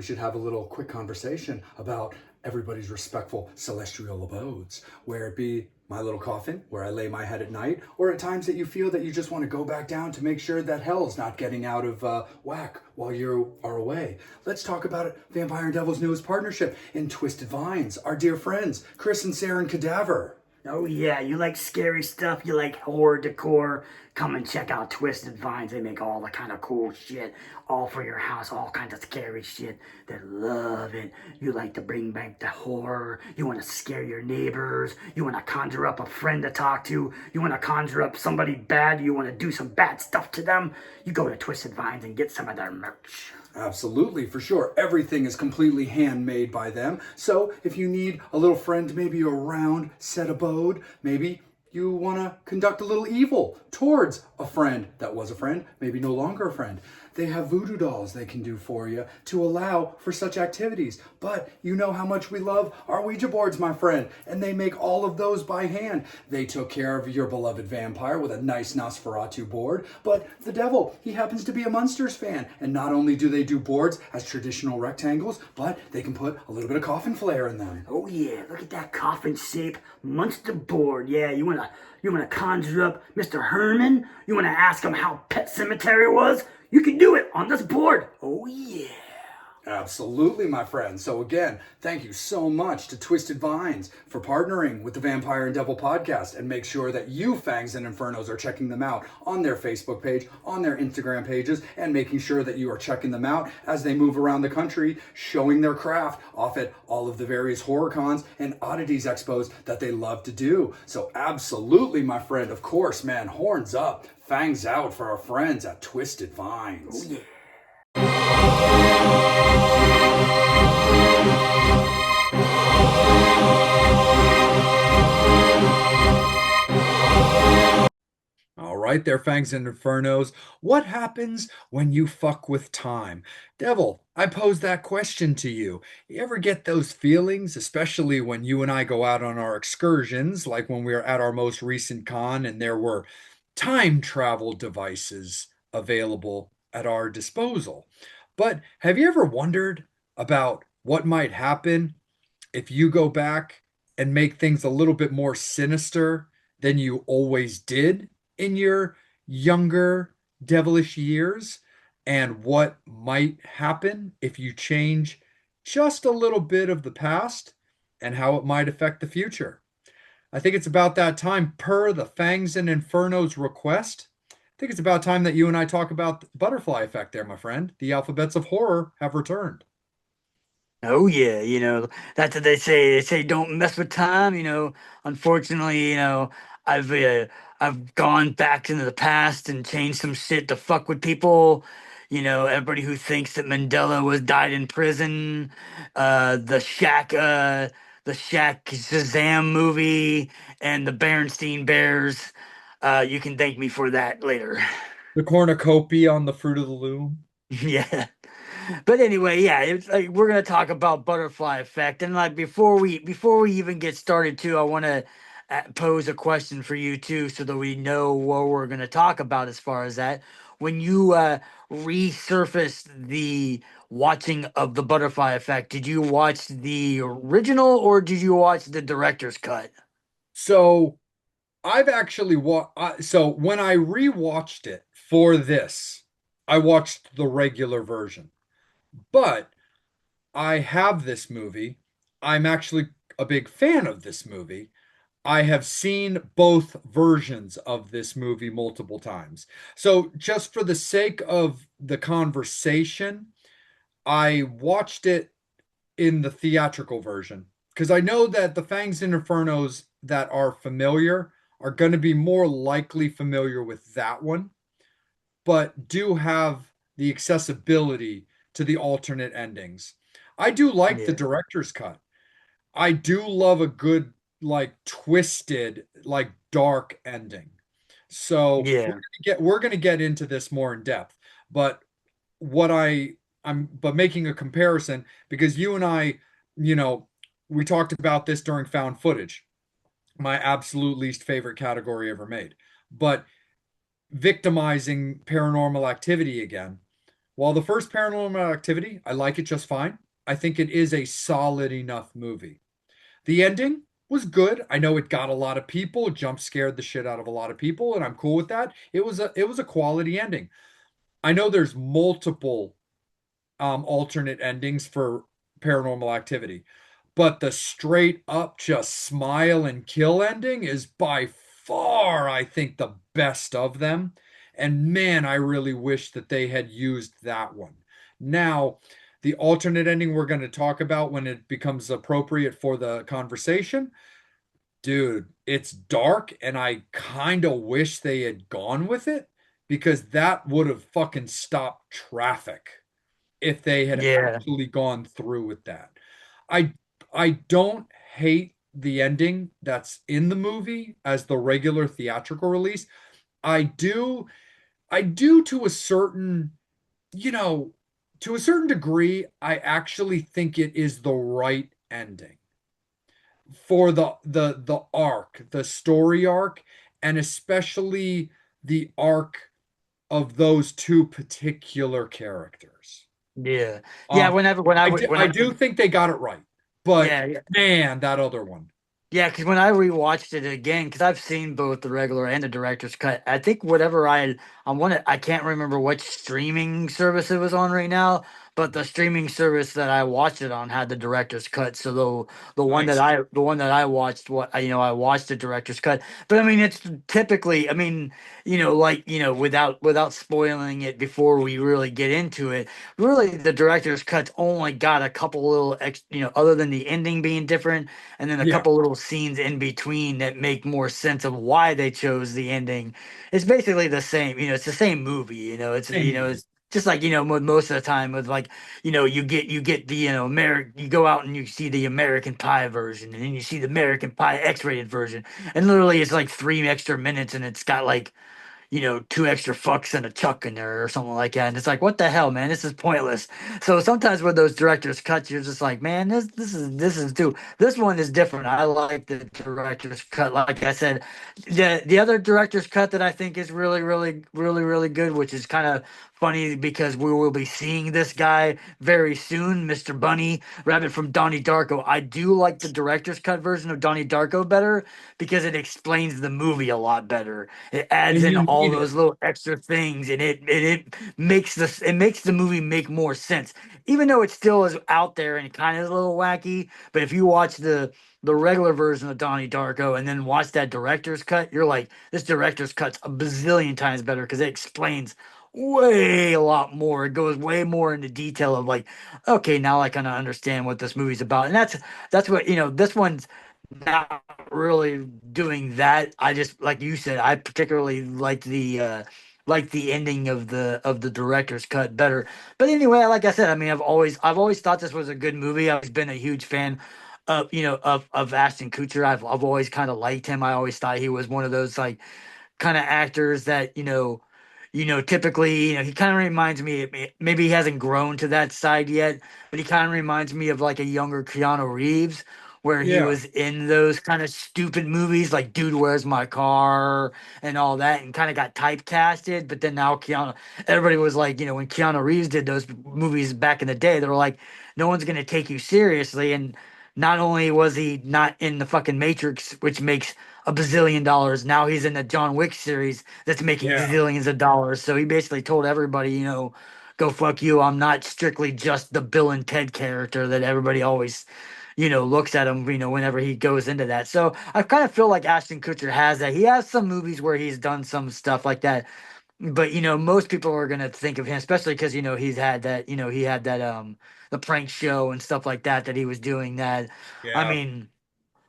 should have a little quick conversation about everybody's respectful celestial abodes, where it be my little coffin where I lay my head at night, or at times that you feel that you just want to go back down to make sure that hell's not getting out of whack while you are away. Let's talk about it. Vampire and Devil's newest partnership in Twisted Vines, our dear friends, Chris and Saren Cadaver. Oh yeah, you like scary stuff, you like horror decor, come and check out Twisted Vines. They make all the kind of cool shit, all for your house, all kinds of scary shit. They love it. You like to bring back the horror, you want to scare your neighbors, you want to conjure up a friend to talk to, you want to conjure up somebody bad, you want to do some bad stuff to them, you go to Twisted Vines and get some of their merch. Absolutely, for sure. Everything is completely handmade by them. So if you need a little friend, maybe a round set abode, maybe you want to conduct a little evil towards a friend that was a friend, maybe no longer a friend. They have voodoo dolls they can do for you to allow for such activities. But you know how much we love our Ouija boards, my friend, and they make all of those by hand. They took care of your beloved vampire with a nice Nosferatu board, but the devil, he happens to be a Munsters fan. And not only do they do boards as traditional rectangles, but they can put a little bit of coffin flair in them. Oh yeah, look at that coffin shape Munster board. Yeah, you wanna conjure up Mr. Herman? You wanna ask him how Pet Cemetery was? You can do it on this board. Oh yeah. Absolutely, my friend. So again, thank you so much to Twisted Vines for partnering with the Vampire and Devil podcast, and make sure that you Fangs and Infernos are checking them out on their Facebook page, on their Instagram pages, and making sure that you are checking them out as they move around the country, showing their craft off at all of the various horror cons and oddities expos that they love to do. So absolutely, my friend, of course, man, horns up, fangs out for our friends at Twisted Vines. Oh yeah. All right there, Fangs and Infernos. What happens when you fuck with time? Devil, I pose that question to you. You ever get those feelings, especially when you and I go out on our excursions, like when we were at our most recent con and there were time travel devices available at our disposal? But have you ever wondered about what might happen if you go back and make things a little bit more sinister than you always did in your younger devilish years, and what might happen if you change just a little bit of the past and how it might affect the future? I think it's about that time, per the Fangs and Inferno's request. I think it's about time that you and I talk about the butterfly effect there, my friend. The alphabets of horror have returned. Oh yeah, that's what they say. They say don't mess with time. Unfortunately, I've gone back into the past and changed some shit to fuck with people. Everybody who thinks that Mandela was died in prison, the Shaq Shazam movie, and the Berenstein Bears. You can thank me for that later. The cornucopia on the Fruit of the Loom. Yeah. But anyway, yeah, it's like we're gonna talk about butterfly effect, and like before we even get started, too, I want to pose a question for you too, so that we know what we're gonna talk about as far as that. When you resurfaced the watching of the butterfly effect, did you watch the original or did you watch the director's cut? So I've actually so when I rewatched it for this, I watched the regular version. But I have this movie. I'm actually a big fan of this movie. I have seen both versions of this movie multiple times. So, just for the sake of the conversation, I watched it in the theatrical version because I know that the Fangs and Infernos that are familiar are going to be more likely familiar with that one, but do have the accessibility to the alternate endings. I do like the Yeah. director's cut. I do love a good, like, twisted, like, dark ending. So Yeah. we're gonna get into this more in depth. But what I'm but making a comparison, because you and I, you know, we talked about this during found footage, my absolute least favorite category ever made. But victimizing Paranormal Activity again, While the first Paranormal Activity, I like it just fine. I think it is a solid enough movie. The ending was good. I know it got a lot of people, jump scared the shit out of a lot of people, and I'm cool with that. It was a quality ending. I know there's multiple alternate endings for Paranormal Activity, but the straight up just smile and kill ending is by far, I think, the best of them. And man, I really wish that they had used that one. Now, the alternate ending we're going to talk about when it becomes appropriate for the conversation, dude, it's dark, and I kind of wish they had gone with it because that would have fucking stopped traffic if they had Yeah, actually gone through with that. I I don't hate the ending that's in the movie as the regular theatrical release. I do I do to a certain, you know, to a certain degree, I actually think it is the right ending for the arc, the story arc, and especially the arc of those two particular characters. yeah, yeah. Um, I do think they got it right, but Yeah, man, that other one. yeah, because when I rewatched it again, because I've seen both the regular and the director's cut, I think whatever I wanted, I can't remember which streaming service it was on right now, but the streaming service that I watched it on had the director's cut. So Nice. the one that I watched, I watched the director's cut. But I mean, it's typically, I mean, without spoiling it before we really get into it, really the director's cut's only got a couple little other than the ending being different and then a Yeah. couple little scenes in between that make more sense of why they chose the ending. It's basically the same, it's the same movie, Same movie. it's just like, most of the time with like, you get the, you go out and you see the American Pie version and then you see the American Pie X-rated version. And literally it's like 3 extra minutes and it's got like two extra fucks and a chuck in there or something like that. And it's like, what the hell, man? This is pointless. So sometimes with those director's cuts, you're just like, man, this is too. This one is different. I like the director's cut. Like I said, the other director's cut that I think is really, really, really, really good, which is kind of funny because we will be seeing this guy very soon, Mr. Bunny Rabbit from Donnie Darko. I do like the director's cut version of Donnie Darko better because it explains the movie a lot better. It adds And in you all need it. those little extra things, and it makes the movie make more sense. Even though it still is out there and kind of is a little wacky, but if you watch the regular version of Donnie Darko and then watch that director's cut, you're like, this director's cut's a bazillion times better because it explains way a lot more. It goes way more into detail of like, okay, now I kind of understand what this movie's about, and that's what this one's not really doing that. I just like you said, I particularly like the ending of the director's cut better. But anyway, like I said, I mean, I've always thought this was a good movie. I've been a huge fan of Ashton Kutcher. I've always kind of liked him. I always thought he was one of those like kind of actors that typically he kind of reminds me. Maybe he hasn't grown to that side yet, but he kind of reminds me of like a younger Keanu Reeves, where he Yeah. was in those kind of stupid movies like Dude, Where's My Car and all that, and kind of got typecasted. But then now everybody was like, when Keanu Reeves did those movies back in the day, they were like, no one's gonna take you seriously, and not only was he not in the fucking Matrix, which makes a bazillion dollars. Now he's in the John Wick series that's making Yeah. zillions of dollars. So he basically told everybody, go fuck you. I'm not strictly just the Bill and Ted character that everybody always, looks at him, whenever he goes into that. So I kind of feel like Ashton Kutcher has that. He has some movies where he's done some stuff like that. But most people are gonna think of him, especially because he had that the prank show and stuff like that he was doing that. I Yeah. mean,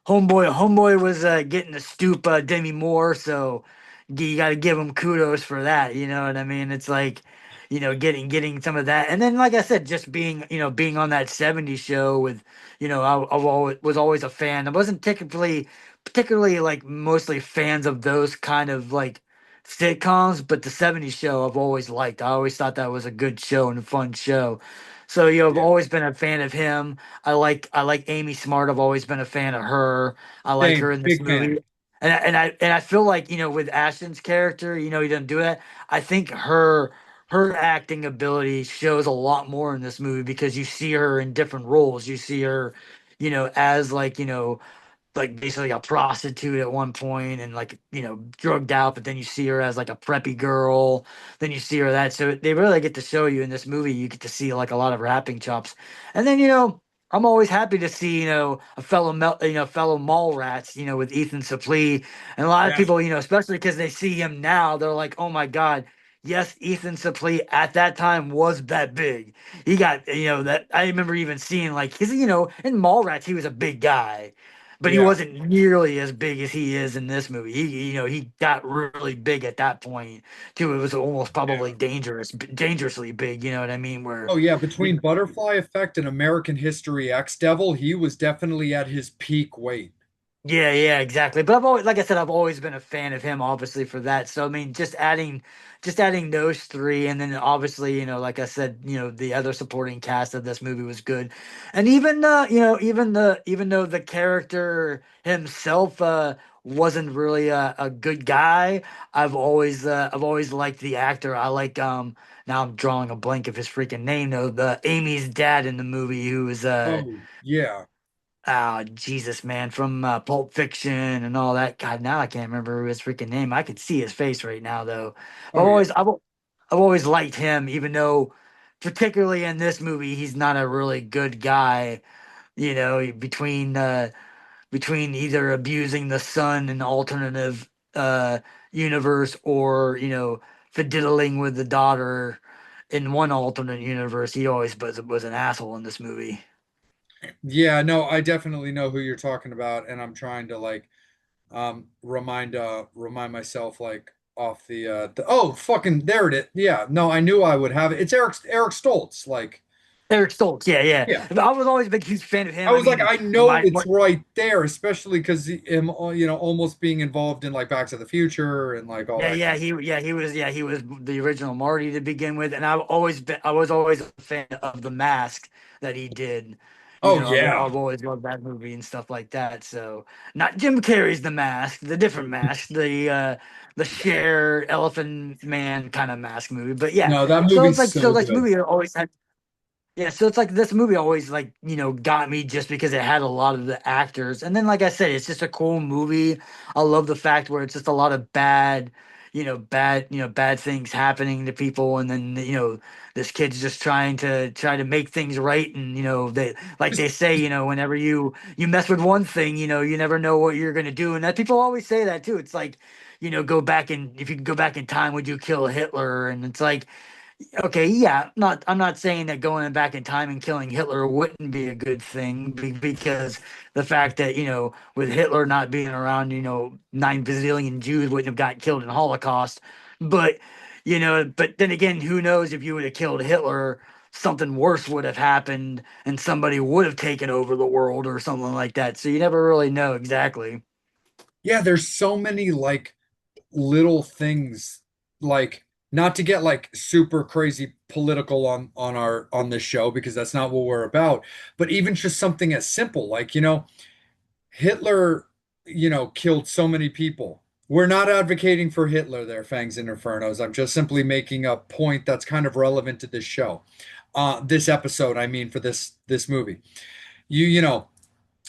Homeboy was getting to stoop Demi Moore, so you got to give him kudos for that. You know what I mean? It's like, getting some of that, and then like I said, just being on that '70s show with, was always a fan. I wasn't particularly like mostly fans of those kind of like sitcoms, but the '70s show I've always liked. I always thought that was a good show and a fun show. So I've Yeah. always been a fan of him. I like Amy Smart. I've always been a fan of her. I like her Same. in this Big fan. movie. And I feel like with Ashton's character, he doesn't do that. I think her acting ability shows a lot more in this movie because you see her in different roles. You see her, as like, like basically a prostitute at one point and like drugged out, but then you see her as like a preppy girl, then you see her that, so they really get to show you in this movie, you get to see like a lot of rapping chops. And then I'm always happy to see a fellow mall rats with Ethan Suplee. And a lot of Yeah. people, especially because they see him now, they're like, oh my god, yes, Ethan Suplee at that time was that big. He got, that I remember even seeing like his, in Mallrats he was a big guy, but he Yeah. wasn't nearly as big as he is in this movie. He got really big at that point too. It was almost probably Yeah. dangerously big. You know what I mean? Where, Oh yeah, you between Butterfly Effect and American History X Devil, he was definitely at his peak weight. Yeah, yeah, exactly. But I've always, like I said, I've always been a fan of him, obviously for that. So I mean, just adding those three, and then obviously, like I said, the other supporting cast of this movie was good, and even even though the character himself wasn't really a good guy, I've always liked the actor. I like now I'm drawing a blank of his freaking name though. The Amy's dad in the movie who was Oh yeah. Jesus, man, from Pulp Fiction and all that. God, now I can't remember his freaking name. I could see his face right now, though. But Oh yeah. I've always liked him, even though, particularly in this movie, he's not a really good guy. Between either abusing the son in the alternative universe, or fiddling with the daughter in one alternate universe, he always was an asshole in this movie. Yeah, no, I definitely know who you're talking about, and I'm trying to like remind myself like off the oh fucking there it is. Yeah, no, I knew I would have it. It's Eric Stoltz. Like, Eric Stoltz, yeah, yeah. yeah. But I was always a big huge fan of I him. I was like, mean, I know my it's what? right there, especially because him, almost being involved in like Back to the Future and like all Yeah, that kind yeah, of stuff. he was the original Marty to begin with, and I was always a fan of the mask that he did. Oh I've yeah. I've always loved that movie and stuff like that. So not Jim Carrey's The Mask, the different mask, the Cher Elephant Man kind of mask movie. But yeah, No, that so it's movie's like so so this good. movie always had. Yeah, so it's like this movie always like, got me just because it had a lot of the actors. And then like I said, it's just a cool movie. I love the fact where it's just a lot of bad things happening to people, and then this kid's just trying to make things right. And they, like Just they say, whenever you mess with one thing, you never know what you're going to do. And that people always say that too. It's like, go back, and if you could go back in time, would you kill Hitler? And it's like, okay, yeah, I'm not saying that going back in time and killing Hitler wouldn't be a good thing, because the fact that, with Hitler not being around, 9 bazillion Jews wouldn't have got killed in the Holocaust. But, but then again, who knows, if you would have killed Hitler, something worse would have happened and somebody would have taken over the world or something like that. So you never really know exactly. yeah, there's so many like little things, like not to get like super crazy political on this show because that's not what we're about, but even just something as simple like, Hitler, killed so many people. We're not advocating for Hitler there, Fangs and Infernos. I'm just simply making a point that's kind of relevant to this show. This episode, I mean, for this movie. You know,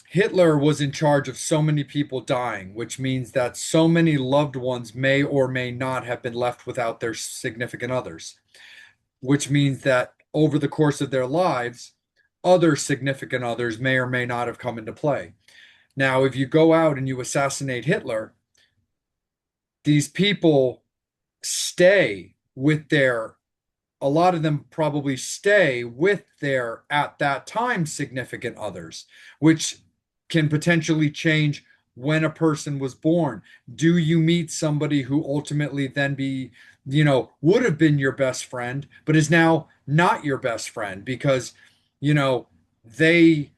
Hitler was in charge of so many people dying, which means that so many loved ones may or may not have been left without their significant others, which means that over the course of their lives, other significant others may or may not have come into play. Now, if you go out and you assassinate Hitler, these people stay with their, a lot of them probably stay with their, at that time, significant others, which can potentially change when a person was born. Do you meet somebody who ultimately then would have been your best friend, but is now not your best friend because, you know, they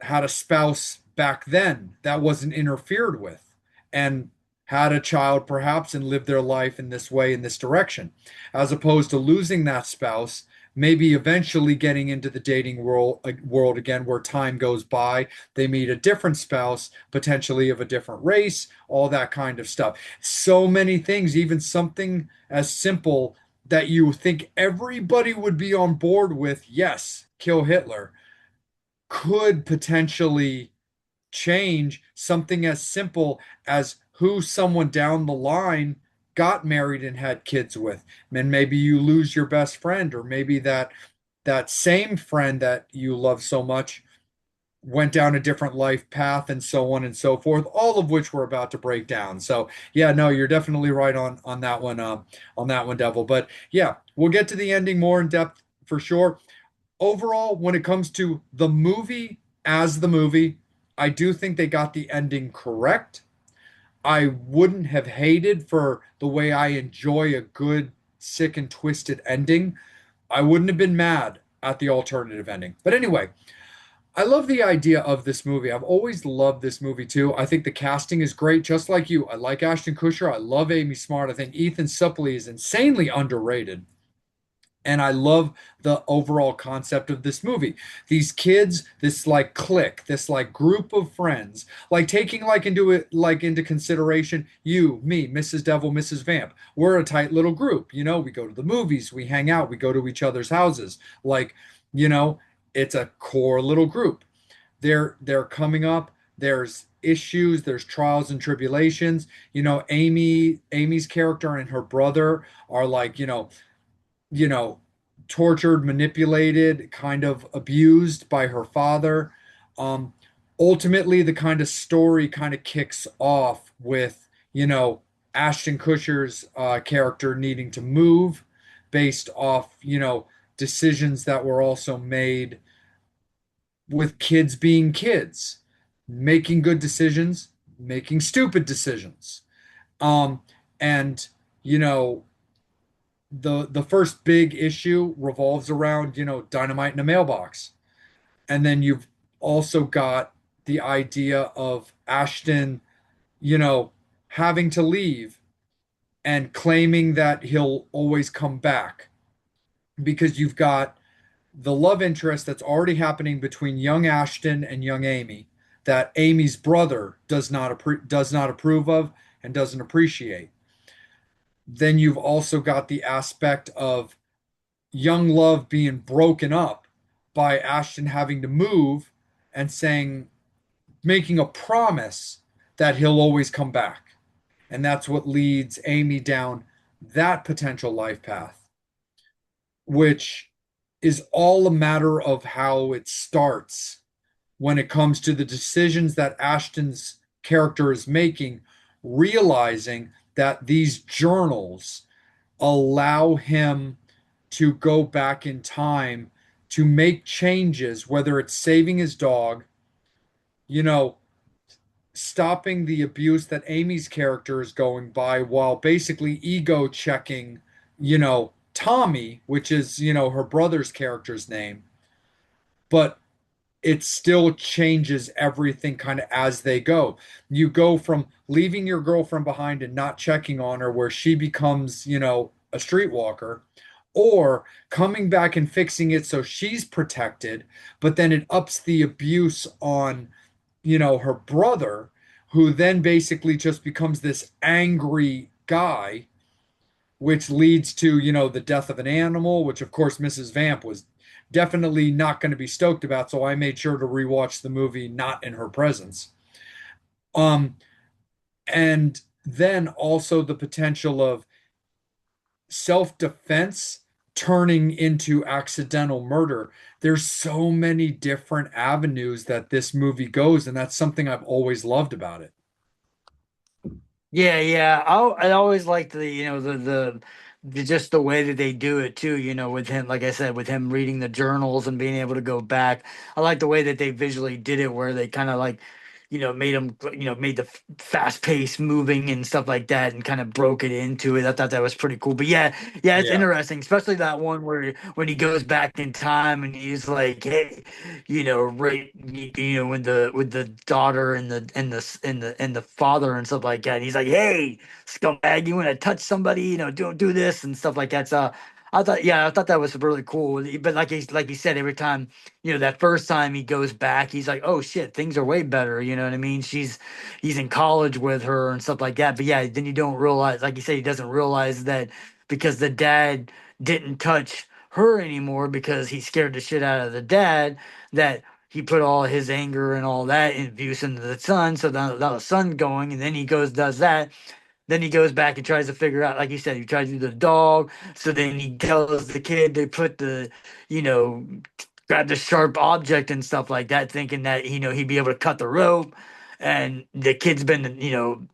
had a spouse back then that wasn't interfered with and had a child perhaps and lived their life in this way, in this direction, as opposed to losing that spouse, maybe eventually getting into the dating world again where time goes by, they meet a different spouse, potentially of a different race, all that kind of stuff. So many things, even something as simple that you think everybody would be on board with, yes, kill Hitler, could potentially change something as simple as who someone down the line got married and had kids with. And maybe you lose your best friend, or maybe that same friend that you love so much went down a different life path, and so on and so forth, all of which we're about to break down. So yeah, no, you're definitely right on that one, Devil. But yeah, we'll get to the ending more in depth for sure. Overall, when it comes to the movie as the movie, I do think they got the ending correct. I wouldn't have hated for the way I enjoy a good, sick and twisted ending. I wouldn't have been mad at the alternative ending. But anyway, I love the idea of this movie. I've always loved this movie too. I think the casting is great, just like you. I like Ashton Kutcher. I love Amy Smart. I think Ethan Suplee is insanely underrated. And I love the overall concept of this movie. These kids, this like clique, this like group of friends, like taking into consideration you, me, Mrs. Devil, Mrs. Vamp. We're a tight little group. We go to the movies, we hang out, we go to each other's houses. Like, you know, it's a core little group. They're coming up. There's issues, there's trials and tribulations. Amy's character and her brother are like, you know, tortured, manipulated, kind of abused by her father. Um, Ultimately, the kind of story kind of kicks off with, Ashton Kutcher's character needing to move based off, decisions that were also made with kids being kids, making good decisions, making stupid decisions. Um, and, you know, the first big issue revolves around, dynamite in a mailbox. And then you've also got the idea of Ashton, you know, having to leave and claiming that he'll always come back, because you've got the love interest that's already happening between young Ashton and young Amy, that Amy's brother does not approve of and doesn't appreciate. Then you've also got the aspect of young love being broken up by Ashton having to move and making a promise that he'll always come back. And that's what leads Amy down that potential life path, which is all a matter of how it starts when it comes to the decisions that Ashton's character is making, realizing that these journals allow him to go back in time to make changes, whether it's saving his dog, you know, stopping the abuse that Amy's character is going by while basically ego checking, Tommy, which is, her brother's character's name, but it still changes everything kind of as they go. You go from leaving your girlfriend behind and not checking on her, where she becomes, a streetwalker, or coming back and fixing it so she's protected, but then it ups the abuse on, her brother, who then basically just becomes this angry guy, which leads to, the death of an animal, which of course Mrs. Vamp was definitely not going to be stoked about. So I made sure to rewatch the movie not in her presence. Um, and then also the potential of self-defense turning into accidental murder. There's so many different avenues that this movie goes, and that's something I've always loved about it. Yeah, yeah. I always liked the just the way that they do it too. With him, like I said, with him reading the journals and being able to go back. I like the way that they visually did it, where they kind of like, made him, made the fast pace moving and stuff like that, and kind of broke it into it. I thought that was pretty cool. But yeah, yeah, it's Yeah. interesting, especially that one where when he goes back in time and he's like, hey, right, with the daughter and the father and stuff like that. And he's like, "Hey, scumbag, you want to touch somebody? Don't do this and stuff like that." So I thought that was really cool. But like he said, every time, that first time he goes back, he's like, "Oh shit, things are way better." You know what I mean? He's in college with her and stuff like that. But yeah, then you don't realize, like you said, he doesn't realize that. because the dad didn't touch her anymore because he scared the shit out of the dad, that he put all his anger and all that abuse into the son. So now the son going, and then he goes, does that. Then he goes back and tries to figure out, like you said, he tries to do the dog. So then he tells the kid to put the, you know, grab the sharp object and stuff like that, thinking that, he'd be able to cut the rope. And the kid's been,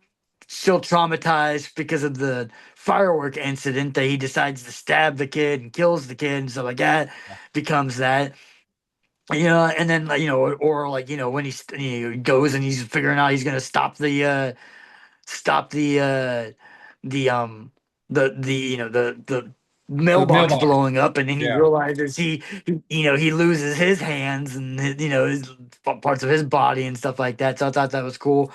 still traumatized because of the firework incident, that he decides to stab the kid and kills the kid and stuff like that. Becomes that. And then like, or like, when he goes and he's figuring out he's gonna stop the the the The mailbox mailbox. blowing up, and then he Yeah. realizes he loses his hands and his parts of his body and stuff like that. So I thought that was cool.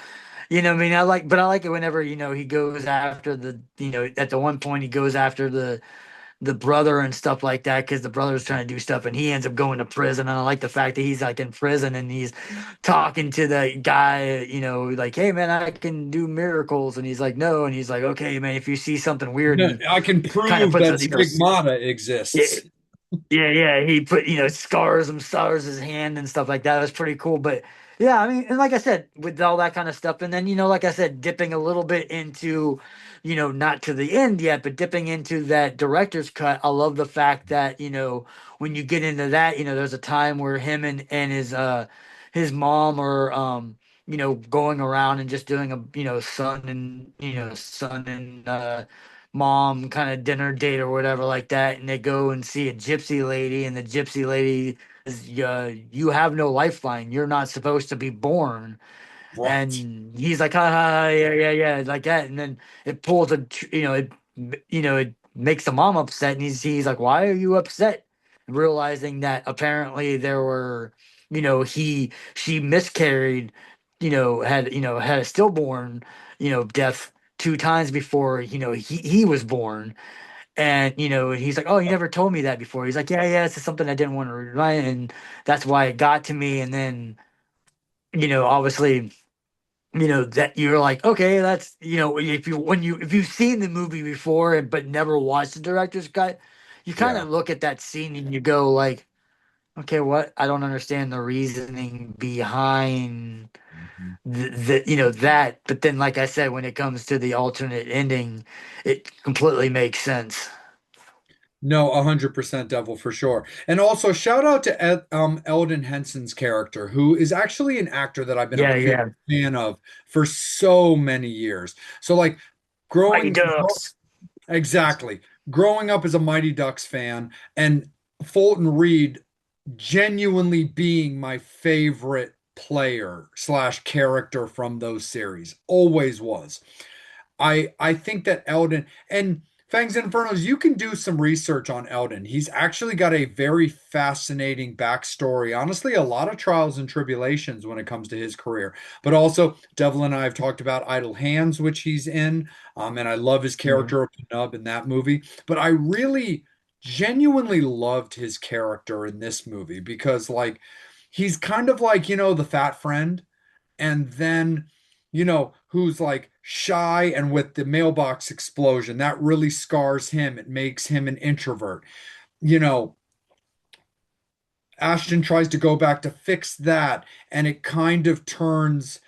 I mean, I like it whenever he goes after at the one point he goes after the brother and stuff like that, because the brother's trying to do stuff and he ends up going to prison. And I like the fact that he's like in prison and he's talking to the guy, like, hey man, I can do miracles. And he's like, no. And he's like, okay, man, if you see something weird, and I can he kind of prove puts that stigmata exists. yeah, he put, scars his hand and stuff like that. It was pretty cool. But yeah, I mean, and like I said, with all that kind of stuff, and then, like I said, dipping a little bit into, not to the end yet, but dipping into that director's cut. I love the fact that, when you get into that, there's a time where him and his mom are, going around and just doing a, son and, mom kind of dinner date or whatever like that, and they go and see a gypsy lady, and the gypsy lady is, you have no lifeline, you're not supposed to be born. Right. And he's like, ha, ha, ha, yeah, yeah, yeah, like that. And then it pulls it makes the mom upset, and he's like, why are you upset? Realizing that apparently there were, she miscarried, had a stillborn, death 2 times before, he was born. And he's like, oh, you never told me that before. He's like, yeah, yeah, it's just something I didn't want to remind, and that's why it got to me. And then, obviously, that you're like, okay, that's, if you've seen the movie before but never watched the director's cut, you kind Yeah. of look at that scene and you go like, okay, what? I don't understand the reasoning behind Mhm. that. But then, like I said, when it comes to the alternate ending, it completely makes sense. No, 100% Devil for sure. And also shout out to Eldon Henson's character, who is actually an actor that I've been a Yeah, big yeah. fan of for so many years. So like Mighty growing Ducks. exactly, growing up as a Mighty Ducks fan and Fulton Reed genuinely being my favorite player slash character from those series. Always was. I think that Eldon and Fangs and Infernos, you can do some research on Eldon. He's actually got a very fascinating backstory. Honestly, a lot of trials and tribulations when it comes to his career. But also, Devil and I have talked about Idle Hands, which he's in. And I love his Mhm. character of Nub in that movie. But I really genuinely loved his character in this movie because, like, he's kind of like, the fat friend and then who's like shy, and with the mailbox explosion that really scars him. It makes him an introvert. you know Ashton tries to go back to fix that, and it kind of turns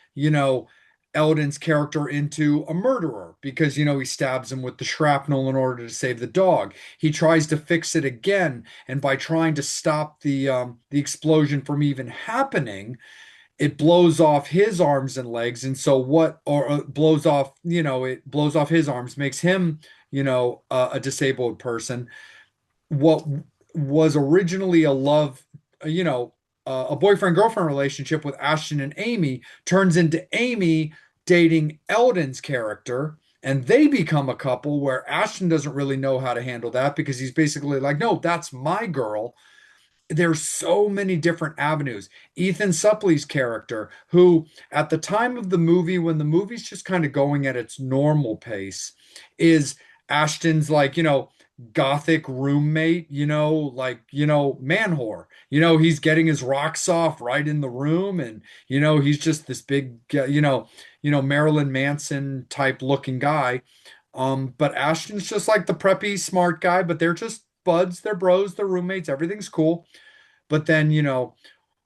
Eldon's character into a murderer because he stabs him with the shrapnel in order to save the dog. He tries to fix it again, and by trying to stop the explosion from even happening, it blows off his arms and legs. And so what, or blows off, it blows off his arms, makes him, a disabled person. What was originally a love, you know, a boyfriend girlfriend relationship with Ashton and Amy turns into Amy dating Eldon's character. And they become a couple where Ashton doesn't really know how to handle that because he's basically like, no, that's my girl. There's so many different avenues. Ethan Suplee's character, who at the time of the movie, when the movie's just kind of going at its normal pace, is Ashton's like, gothic roommate, like, man whore. He's getting his rocks off right in the room, and he's just this big, Marilyn Manson type looking guy. But Ashton's just like the preppy smart guy, but they're just buds, they're bros, they're roommates, everything's cool. But then,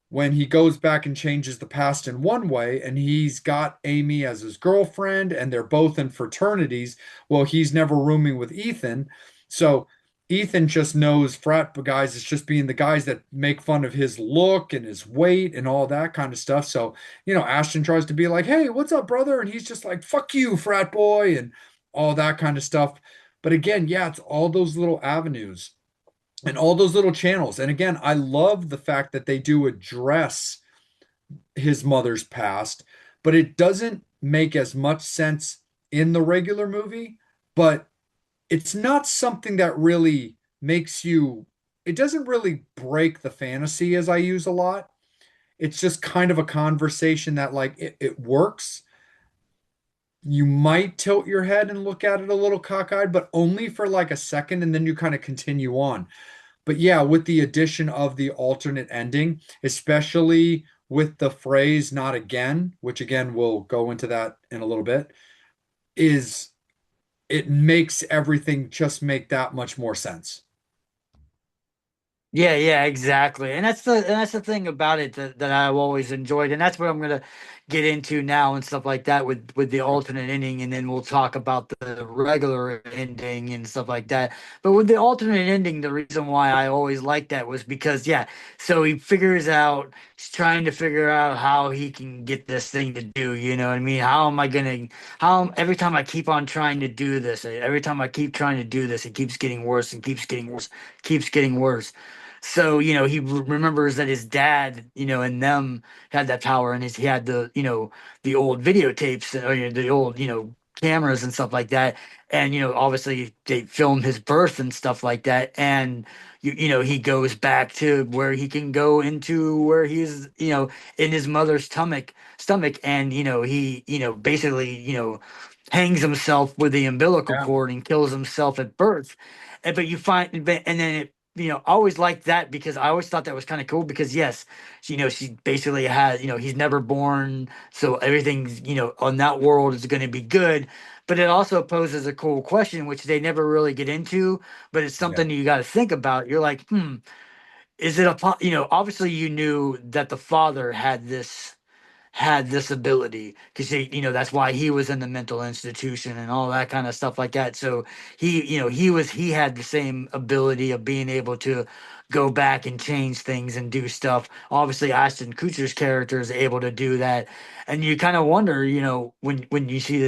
when he goes back and changes the past in one way, and he's got Amy as his girlfriend, and they're both in fraternities, well, he's never rooming with Ethan. So Ethan just knows frat guys as just being the guys that make fun of his look and his weight and all that kind of stuff. So, Ashton tries to be like, hey, what's up, brother? And he's just like, fuck you, frat boy, and all that kind of stuff. But again, yeah, it's all those little avenues and all those little channels. And again, I love the fact that they do address his mother's past, but it doesn't make as much sense in the regular movie. But it's not something that really it doesn't really break the fantasy as I use a lot. It's just kind of a conversation that, like, it works. You might tilt your head and look at it a little cockeyed, but only for like a second, and then you kind of continue on. But yeah, with the addition of the alternate ending, especially with the phrase "not again," which again we'll go into that in a little bit, is it makes everything just make that much more sense. Yeah, yeah, exactly. And that's the thing about it that I've always enjoyed, and that's what I'm gonna get into now and stuff like that with the alternate ending, and then we'll talk about the regular ending and stuff like that. But with the alternate ending, the reason why I always liked that was because yeah, so he's trying to figure out how he can get this thing to do, you know what I mean? Every time I keep on trying to do this, every time I keep trying to do this, it keeps getting worse and keeps getting worse, keeps getting worse. So, he remembers that his dad, and them had that power, and he had the old videotapes, or the old, cameras and stuff like that. And, obviously they filmed his birth and stuff like that. And, he goes back to where he can go into where he's, in his mother's stomach. And, he, basically, hangs himself with the umbilical Yeah. cord and kills himself at birth. But and then I always liked that because I always thought that was kind of cool because yes, she basically has, he's never born, so everything's, on that world is going to be good. But it also poses a cool question, which they never really get into, but it's Yeah. something you got to think about. You're like, is it obviously you knew that the father had this ability because that's why he was in the mental institution and all that kind of stuff like that. So he had the same ability of being able to go back and change things and do stuff. Obviously Ashton Kutcher's character is able to do that, and you kind of wonder, when you see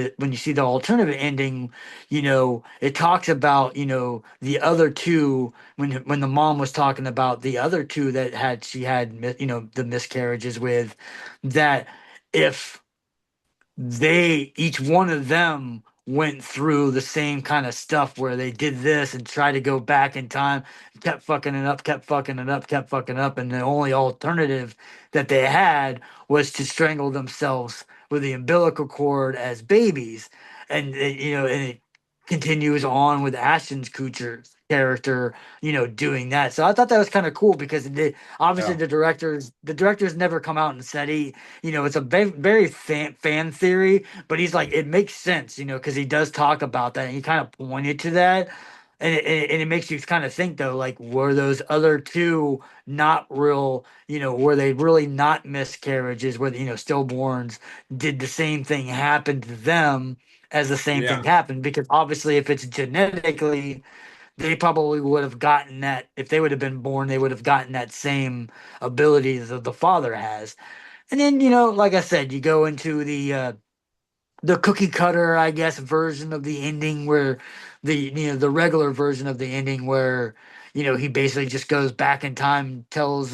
the alternative ending, it talks about the other two, when the mom was talking about the other two that she had the miscarriages with, that if each one of them went through the same kind of stuff where they did this and tried to go back in time, kept fucking it up, kept fucking it up, kept fucking up, and the only alternative that they had was to strangle themselves with the umbilical cord as babies. And it continues on with Ashton's Kutcher's character, doing that. So I thought that was kind of cool because obviously Yeah. the directors never come out and said it's a very fan theory, but he's like, it makes sense, because he does talk about that and he kind of pointed to that. And it makes you kind of think though, like, were those other two not real, were they really not miscarriages where, stillborns, did the same thing happen to them as the same thing Yeah. happened? Because obviously if it's genetically, they probably would have gotten that. If they would have been born, they would have gotten that same ability that the father has. And then, like I said, you go into the cookie cutter, I guess, version of the ending where the regular version of the ending where, he basically just goes back in time, tells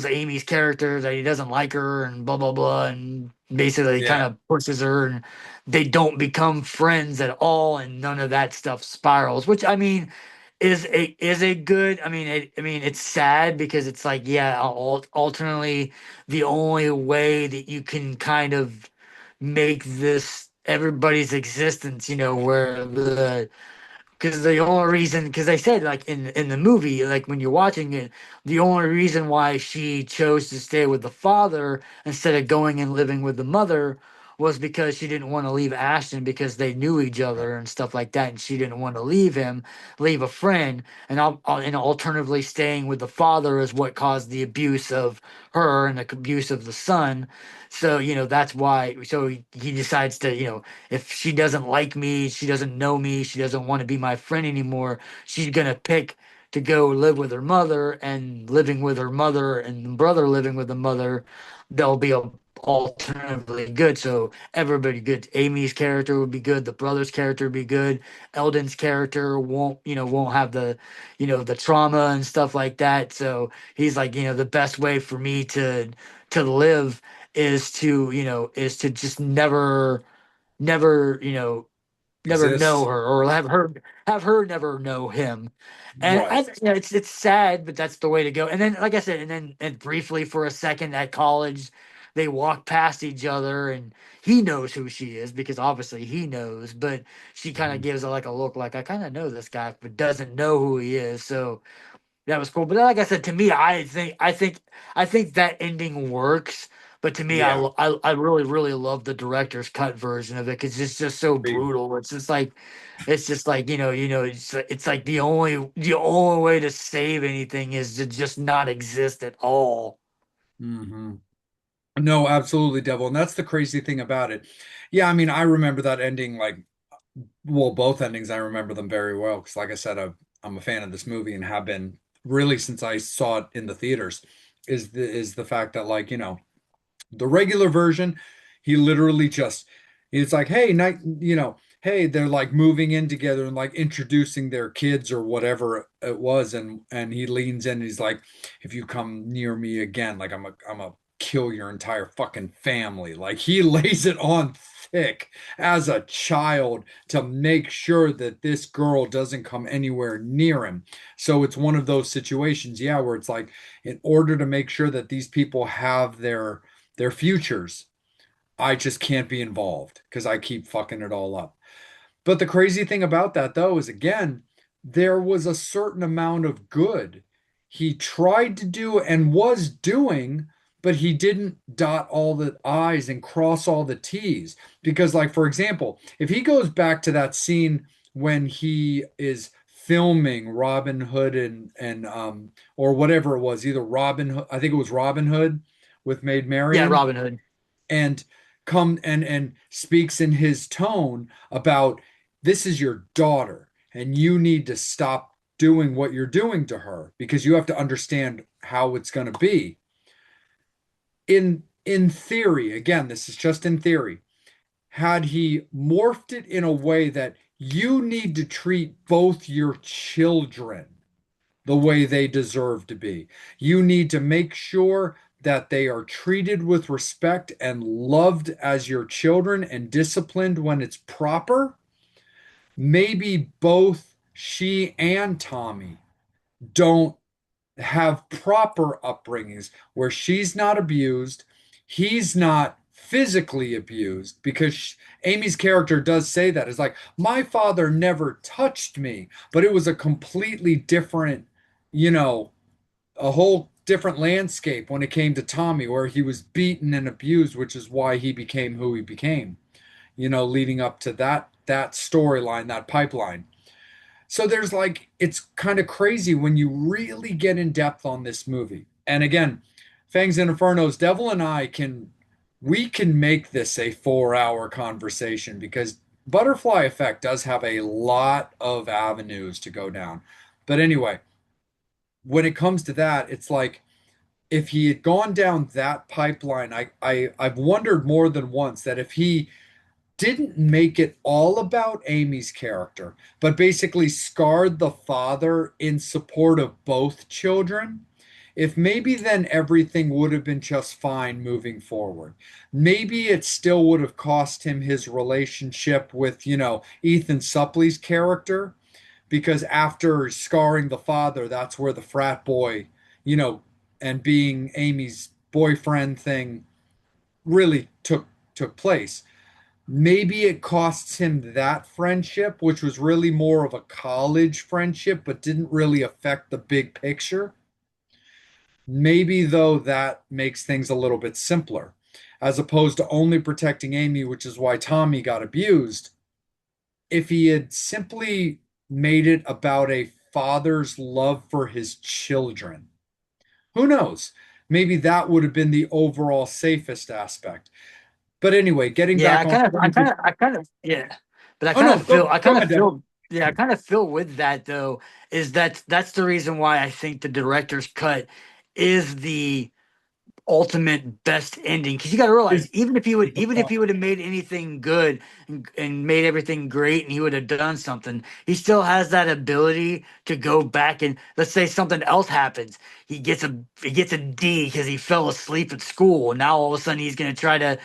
Amy's character that he doesn't like her and blah blah blah, and basically kind Yeah. of pushes her, and they don't become friends at all, and none of that stuff spirals. Which I mean, is a good. I mean, it's sad because it's like, yeah, alternately, the only way that you can kind of make this everybody's existence, where the only reason, because they said, like, in the movie, like when you're watching it, the only reason why she chose to stay with the father instead of going and living with the mother was because she didn't want to leave Ashton because they knew each other and stuff like that, and she didn't want to leave him, leave a friend, and and alternatively staying with the father is what caused the abuse of her and the abuse of the son. So that's why. So he decides to if she doesn't like me, she doesn't know me, she doesn't want to be my friend anymore, she's gonna pick to go live with her mother, and living with her mother and the brother living with the mother, they'll be alternatively good. So everybody good. Amy's character would be good. The brother's character would be good. Eldon's character won't have the trauma and stuff like that. So he's like, the best way for me to live is to just never, never know Exist. her, or have her never know him. And Right. it's sad, but that's the way to go. And then, like I said, and briefly for a second at college, they walk past each other, and he knows who she is because obviously he knows, but she kind of Mhm. gives like a look like, I kind of know this guy, but doesn't know who he is. So that was cool. But like I said, to me, I think that ending works. But to me, Yeah. I really really love the director's cut version of it because it's just so Agreed. brutal. It's just like it's like the only way to save anything is to just not exist at all. Hmm. No, absolutely, Devil. And that's the crazy thing about it. Yeah, I mean, I remember that ending like, well, both endings, I remember them very well because, like I said, I'm a fan of this movie and have been really since I saw it in the theaters. Is the fact that, like, the regular version, he literally just, it's like, hey, night, hey, they're like moving in together and like introducing their kids or whatever it was, and he leans in and he's like, if you come near me again, like I'm a kill your entire fucking family. Like he lays it on thick as a child to make sure that this girl doesn't come anywhere near him. So it's one of those situations, yeah, where it's like, in order to make sure that these people have their futures, I just can't be involved because I keep fucking it all up. But the crazy thing about that, though, is again, there was a certain amount of good he tried to do and was doing, but he didn't dot all the I's and cross all the T's. Because, like, for example, if he goes back to that scene when he is filming Robin Hood and or whatever it was, either Robin Hood, I think it was Robin Hood with Maid Yeah, Marian, Robin Hood. and come and speaks in his tone about, this is your daughter and you need to stop doing what you're doing to her because you have to understand how it's going to be. In theory, again, this is just in theory, had he morphed it in a way that you need to treat both your children the way they deserve to be. You need to make sure that they are treated with respect and loved as your children and disciplined when it's proper. Maybe both she and Tommy don't have proper upbringings where she's not abused, he's not physically abused, because Amy's character does say that. It's like, my father never touched me, but it was a completely different, you know, a whole different landscape when it came to Tommy, where he was beaten and abused, which is why he became who he became, leading up to that storyline, that pipeline. So there's like, it's kind of crazy when you really get in depth on this movie. And again, Fangs and Infernos, Devil and I we can make this a 4 hour conversation because Butterfly Effect does have a lot of avenues to go down. But anyway, when it comes to that, it's like, if he had gone down that pipeline, I've wondered more than once that if he didn't make it all about Amy's character, but basically scarred the father in support of both children, if maybe then everything would have been just fine moving forward. Maybe it still would have cost him his relationship with, Ethan Suplee's character, because after scarring the father, that's where the frat boy, you know, and being Amy's boyfriend thing really took place. Maybe it costs him that friendship, which was really more of a college friendship, but didn't really affect the big picture. Maybe though that makes things a little bit simpler. as opposed to only protecting Amy, which is why Tommy got abused. If he had simply made it about a father's love for his children, who knows? Maybe that would have been the overall safest aspect. But anyway, getting Yeah, back on point. yeah. But Oh no, go I ahead, Devil. kind of feel with that though, is that's the reason why I think the director's cut is the ultimate best ending. Because you got to realize, Is even if he would have made anything good and made everything great, and he would have done something, he still has that ability to go back and let's say something else happens. He gets a D because he fell asleep at school, and now all of a sudden he's going to try to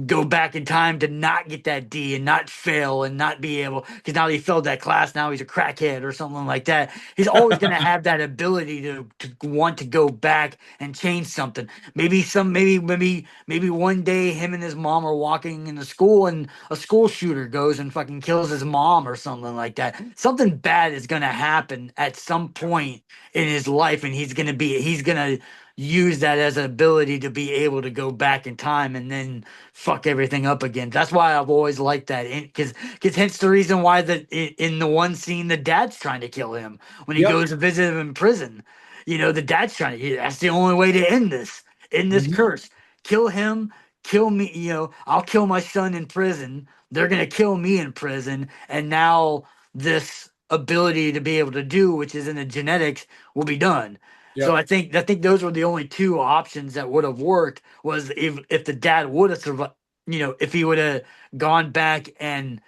go back in time to not get that D and not fail and not be able because now he failed that class. Now he's a crackhead or something like that. He's always going to have that ability to want to go back and change something. Maybe one day him and his mom are walking in the school and a school shooter goes and fucking kills his mom or something like that. Something bad is going to happen at some point in his life, and he's gonna use that as an ability to be able to go back in time and then fuck everything up again. That's why I've always liked that, because hence the reason why in the one scene the dad's trying to kill him when he Yep. goes to visit him in prison. You know, the dad's trying to. That's the only way to end this Mhm. curse. Kill him, kill me. You know, I'll kill my son in prison. They're gonna kill me in prison, and now this ability to be able to do, which is in the genetics, will be done. So Yep. I think those were the only two options that would have worked was if the dad would have survived, you know, if he would have gone back and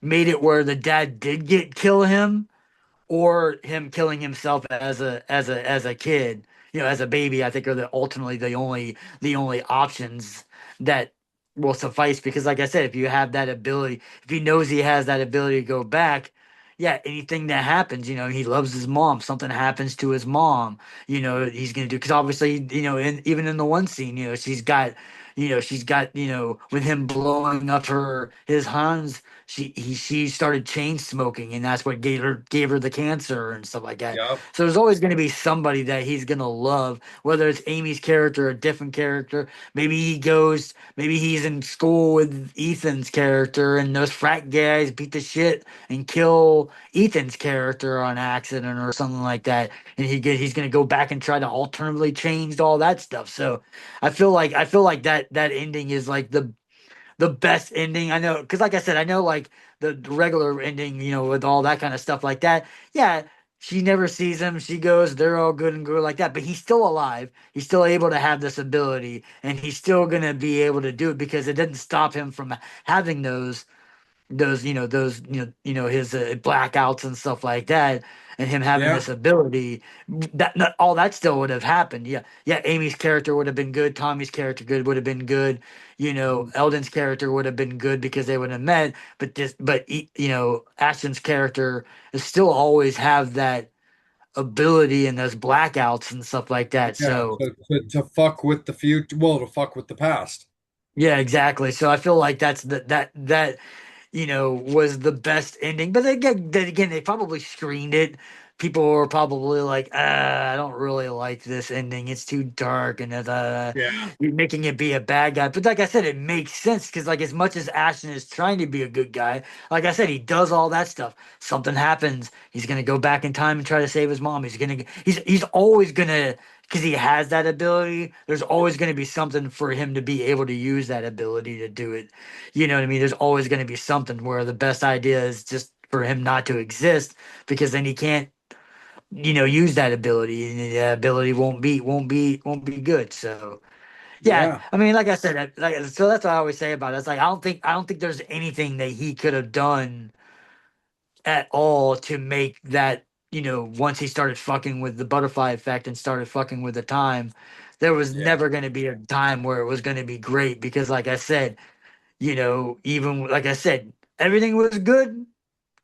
made it where the dad did get kill him or him killing himself as a kid, you know, as a baby. I think are ultimately the only options that will suffice because, like I said, if you have that ability, if he knows he has that ability to go back. Yeah, anything that happens, you know, he loves his mom. Something happens to his mom, you know, he's gonna do because obviously, you know, even in the one scene, you know, she's got, you know, with him blowing up his Hans, she started chain smoking and that's what gave her the cancer and stuff like that. Yep. So there's always going to be somebody that he's going to love, whether it's Amy's character or a different character. Maybe he's in school with Ethan's character and those frat guys beat the shit and kill Ethan's character on accident or something like that, and he's going to go back and try to alternatively change all that stuff. So I feel like that ending is like the best ending. I know, because like I said, I know like the regular ending, you know, with all that kind of stuff like that. Yeah, she never sees him. She goes, they're all good and good like that. But he's still alive. He's still able to have this ability, and he's still gonna be able to do it because it didn't stop him from having those his blackouts and stuff like that and him having Yeah. this ability all that still would have happened. Yeah, Amy's character would have been good, Tommy's character good would have been good, you know, Mhm. Eldon's character would have been good because they would have met, you know, Ashton's character is still always have that ability and those blackouts and stuff like that. Yeah. So To fuck with the future, well, to fuck with the past. yeah, exactly. So I feel like that you know, was the best ending. But then again, they probably screened it. People were probably like, I don't really like this ending. It's too dark and Yeah. you're making it be a bad guy. But like I said, it makes sense because, like, as much as Ashton is trying to be a good guy, like I said, he does all that stuff. Something happens, he's gonna go back in time and try to save his mom. He's always gonna because he has that ability. There's always gonna be something for him to be able to use that ability to do it. You know what I mean? There's always going to be something where the best idea is just for him not to exist because then he can't, you know, use that ability and the ability won't be good. So yeah, Yeah. I mean, like I said, so that's what I always say about it. It's like I don't think there's anything that he could have done at all to make that, you know, once he started fucking with the butterfly effect and started fucking with the time, there was Yeah. never going to be a time where it was going to be great because, like I said, you know, even like I said, everything was good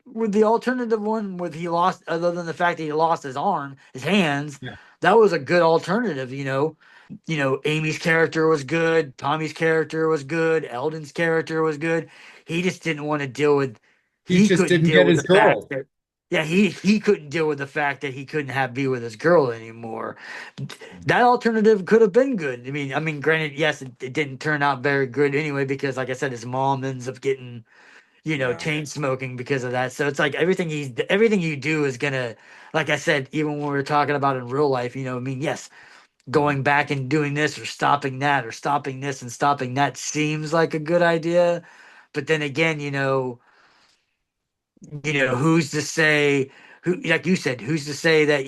with the alternative one. With he lost, other than the fact that he lost his arm, his hands, Yeah. that was a good alternative. You know, Amy's character was good, Tommy's character was good, Eldon's character was good. He just didn't want to deal with. He He just couldn't didn't deal get with his the fact girl. that. yeah, he couldn't deal with the fact that he couldn't have be with his girl anymore. That alternative could have been good. I mean, granted, yes, it didn't turn out very good anyway because, like I said, his mom ends up getting Yeah. chain smoking because of that. So it's like everything you do is gonna, like I said, even when we were talking about in real life, I mean, yes, going back and doing this or stopping that or stopping this and stopping that seems like a good idea, but then again, who's to say who, like you said, who's to say that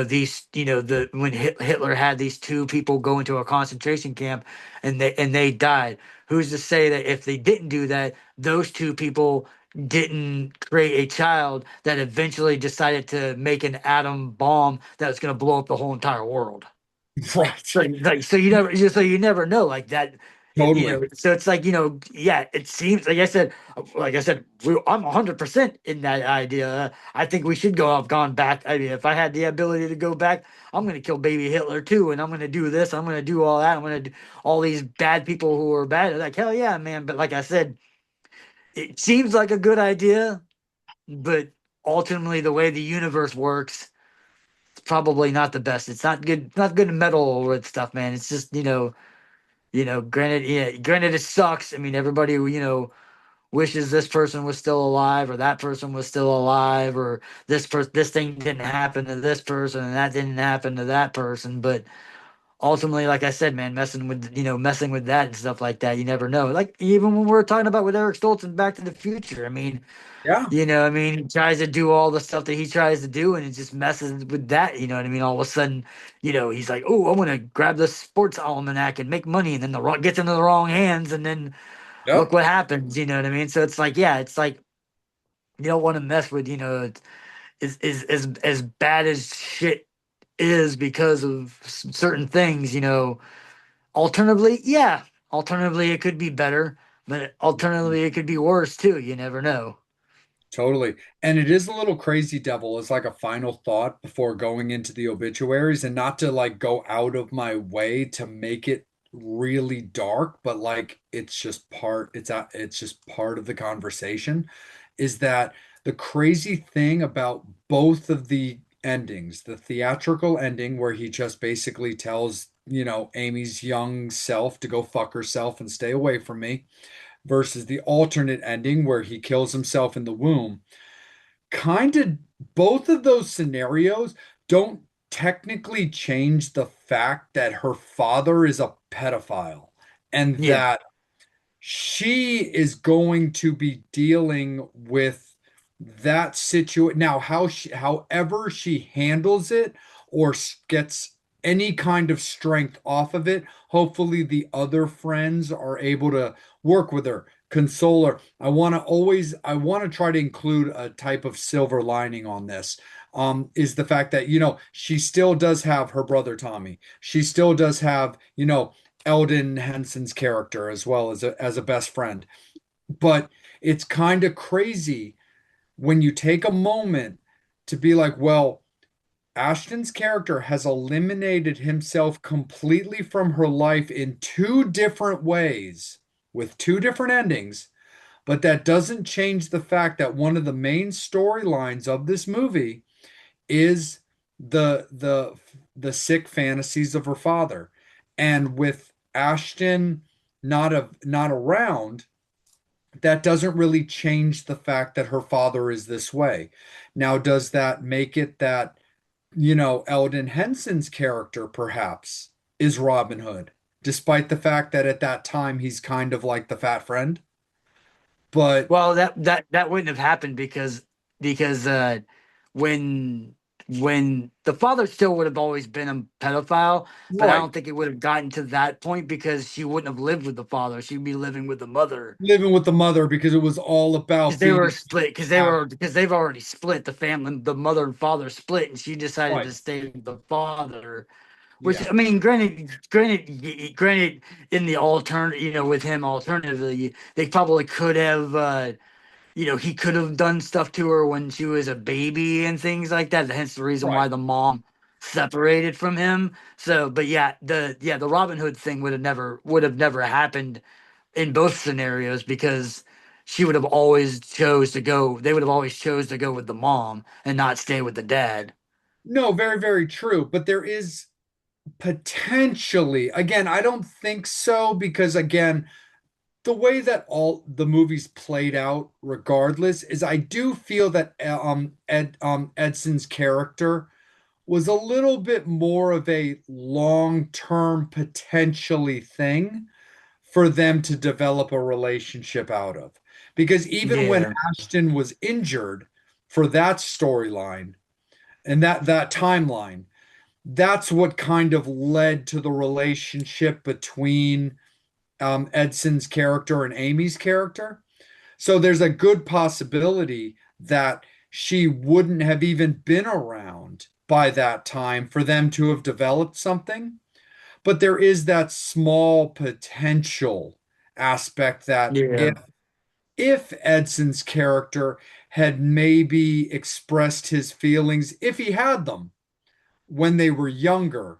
these the when Hitler had these two people go into a concentration camp and they died, who's to say that if they didn't do that, those two people didn't create a child that eventually decided to make an atom bomb that was going to blow up the whole entire world. Right. So you never know like that. Totally. So it's like, yeah, it seems like I said, I'm 100% in that idea. I think we should go have gone back. I mean, if I had the ability to go back, I'm going to kill baby Hitler too, and I'm going to do this, I'm going to do all that, I'm going to do all these bad people who are bad. Like, hell yeah, man. But like I said, it seems like a good idea, but ultimately the way the universe works, it's probably not the best. It's not good to meddle with stuff, man. It's just, granted, yeah, granted, it sucks. I mean, everybody, wishes this person was still alive or that person was still alive or this thing didn't happen to this person and that didn't happen to that person. But ultimately, like I said, man, messing with that and stuff like that, you never know. Like even when we were talking about with Eric Stoltz and Back to the Future, I mean, Yeah. he tries to do all the stuff that he tries to do, and it just messes with that. You know what I mean? All of a sudden, he's like, "Oh, I'm gonna grab the sports almanac and make money," and then gets into the wrong hands, and then look Yep. what happens. You know what I mean? So it's like, yeah, it's like you don't want to mess with, is as bad as shit is because of certain things. Alternatively, yeah, alternatively it could be better, but alternatively it could be worse too. You never know. Totally. And it is a little crazy, Devil. It's like a final thought before going into the obituaries, and not to like go out of my way to make it really dark, but like it's just part of the conversation, is that the crazy thing about both of the endings, the theatrical ending where he just basically tells, Amy's young self to go fuck herself and stay away from me, versus the alternate ending where he kills himself in the womb. Kind of both of those scenarios don't technically change the fact that her father is a pedophile and Yeah, that she is going to be dealing with that situation. Now, however she handles it or gets any kind of strength off of it, hopefully the other friends are able to work with her, console her. I want to try to include a type of silver lining on this. Is the fact that, she still does have her brother Tommy. She still does have, Eldon Henson's character as well as a best friend. But it's kind of crazy when you take a moment to be like, well, Ashton's character has eliminated himself completely from her life in two different ways with two different endings, but that doesn't change the fact that one of the main storylines of this movie is the sick fantasies of her father. And with Ashton not around, that doesn't really change the fact that her father is this way. Now, does that make it that, Eldon Henson's character perhaps is Robin Hood, despite the fact that at that time he's kind of like the fat friend? But well, that wouldn't have happened because when when the father still would have always been a pedophile, but I right, don't think it would have gotten to that point because she wouldn't have lived with the father. She'd be living with the mother living with the mother because it was all because about they being were split because they've already split the family. The mother and father split, and she decided right. to stay with the father. Which Yeah, I mean, granted, in the alternate, with him alternatively, they probably could have. He could have done stuff to her when she was a baby and things like that. Hence the reason right. why the mom separated from him. So, but yeah, the Robin Hood thing would have never happened in both scenarios because she would have always chose to go. They would have always chose to go with the mom and not stay with the dad. No, very, very true. But there is potentially, again, I don't think so because, again, the way that all the movies played out, regardless, is I do feel that Edson's character was a little bit more of a long-term potentially thing for them to develop a relationship out of. Because even when Yeah, Ashton was injured for that storyline and that timeline, that's what kind of led to the relationship between Edson's character and Amy's character. So there's a good possibility that she wouldn't have even been around by that time for them to have developed something. But there is that small potential aspect that yeah, if Edson's character had maybe expressed his feelings, if he had them when they were younger,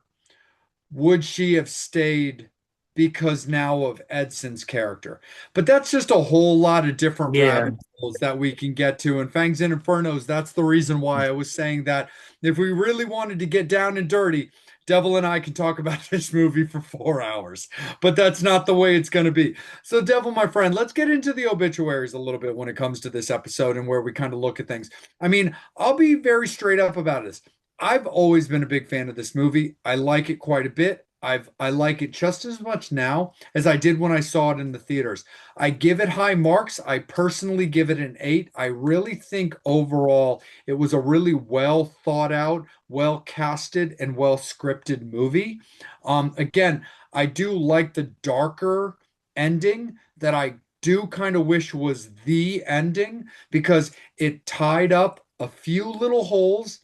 would she have stayed because now of Edson's character? But that's just a whole lot of different yeah. rabbit holes that we can get to. And Fangs and Infernos, that's the reason why I was saying that if we really wanted to get down and dirty, Devil and I can talk about this movie for 4 hours, but that's not the way it's going to be. So, Devil, my friend, let's get into the obituaries a little bit when it comes to this episode and where we kind of look at things. I mean, I'll be very straight up about this. I've always been a big fan of this movie. I like it quite a bit. I like it just as much now as I did when I saw it in the theaters. I give it high marks. I personally give it an 8. I really think overall it was a really well thought out, well casted, and well scripted movie. Again, I do like the darker ending that I do kind of wish was the ending because it tied up a few little holes,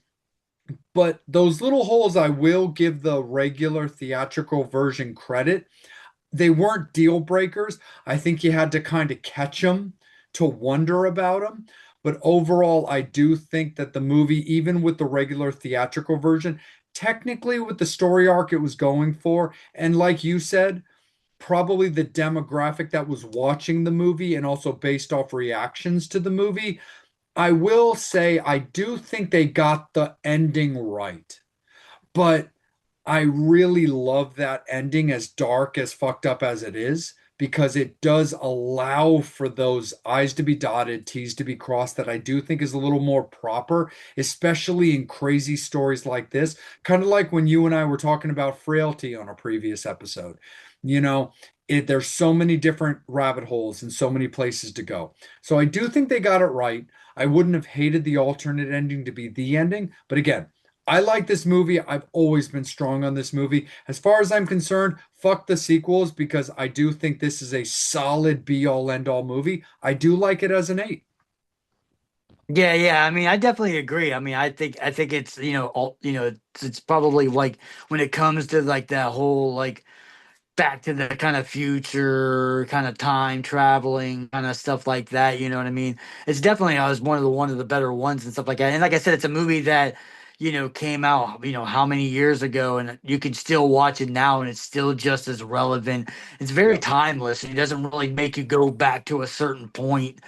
but those little holes, I will give the regular theatrical version credit. They weren't deal breakers. I think you had to kind of catch them to wonder about them. But overall, I do think that the movie, even with the regular theatrical version, technically with the story arc it was going for, and like you said, probably the demographic that was watching the movie and also based off reactions to the movie, I will say I do think they got the ending right. But I really love that ending, as dark, as fucked up as it is, because it does allow for those I's to be dotted, T's to be crossed, that I do think is a little more proper, especially in crazy stories like this. Kind of like when you and I were talking about frailty on a previous episode. You know, there's so many different rabbit holes and so many places to go. So I do think they got it right. I wouldn't have hated the alternate ending to be the ending, but again, I like this movie. I've always been strong on this movie. As far as I'm concerned, fuck the sequels because I do think this is a solid be all end all movie. I do like it as an 8. Yeah, yeah. I mean, I definitely agree. I mean, I think it's all it's probably like when it comes to like that whole like back to the kind of future, kind of time traveling, kind of stuff like that. You know what I mean? It's definitely I was one of the better ones and stuff like that. And like I said, it's a movie that came out how many years ago, and you can still watch it now, and it's still just as relevant. It's very Yeah. timeless. It doesn't really make you go back to a certain point.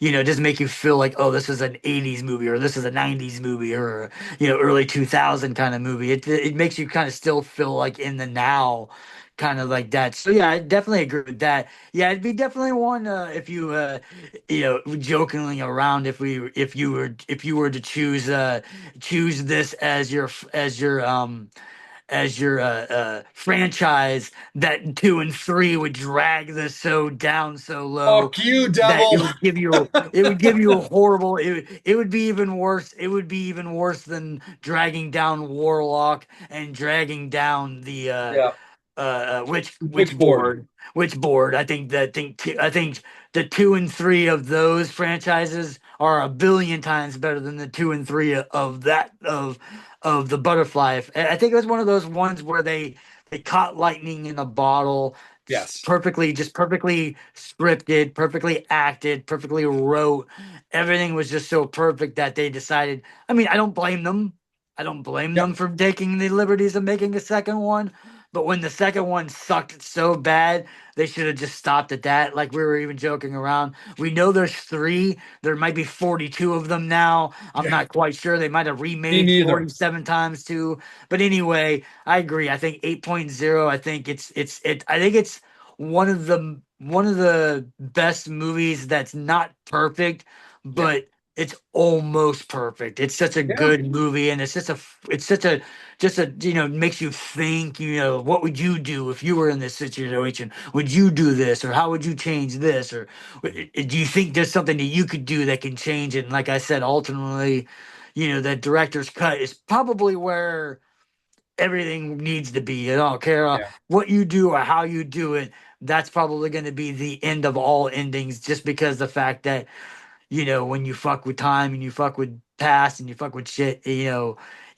It doesn't make you feel like, oh, this is an '80s movie or this is a '90s movie or early 2000 kind of movie. It makes you kind of still feel like in the now, kind of like that. So yeah, I definitely agree with that. Yeah, it'd be definitely one if you jokingly around if you were to choose this as your franchise, that 2 and 3 would drag this so down so low Fuck you, that devil. it would give you a horrible it would be even worse. It would be even worse than dragging down Warlock and dragging down the Yeah. Switchboard. which board. I think the 2 and 3 of those franchises are a billion times better than the 2 and 3 of the butterfly. I think it was one of those ones where they caught lightning in a bottle, Yes. perfectly, just perfectly scripted, perfectly acted, perfectly wrote. Everything was just so perfect that they decided. I mean, I don't blame them. I don't blame them Yep. for taking the liberties of making a second one. But when the second one sucked so bad, they should have just stopped at that. Like we were even joking around. We know there's three. There might be 42 of them now. I'm Yeah, not quite sure. They might have me remade neither. 47 times too. But anyway, I agree. I think 8.0. I think I think it's one of the best movies that's not perfect, Yeah, but it's almost perfect. It's such a yeah, good movie, and it's such a just a makes you think. What would you do if you were in this situation? Would you do this, or how would you change this, or do you think there's something that you could do that can change it? And like I said, ultimately, that director's cut is probably where everything needs to be. I don't care yeah. what you do or how you do it. That's probably going to be the end of all endings, just because the fact that when you fuck with time and you fuck with past and you fuck with shit,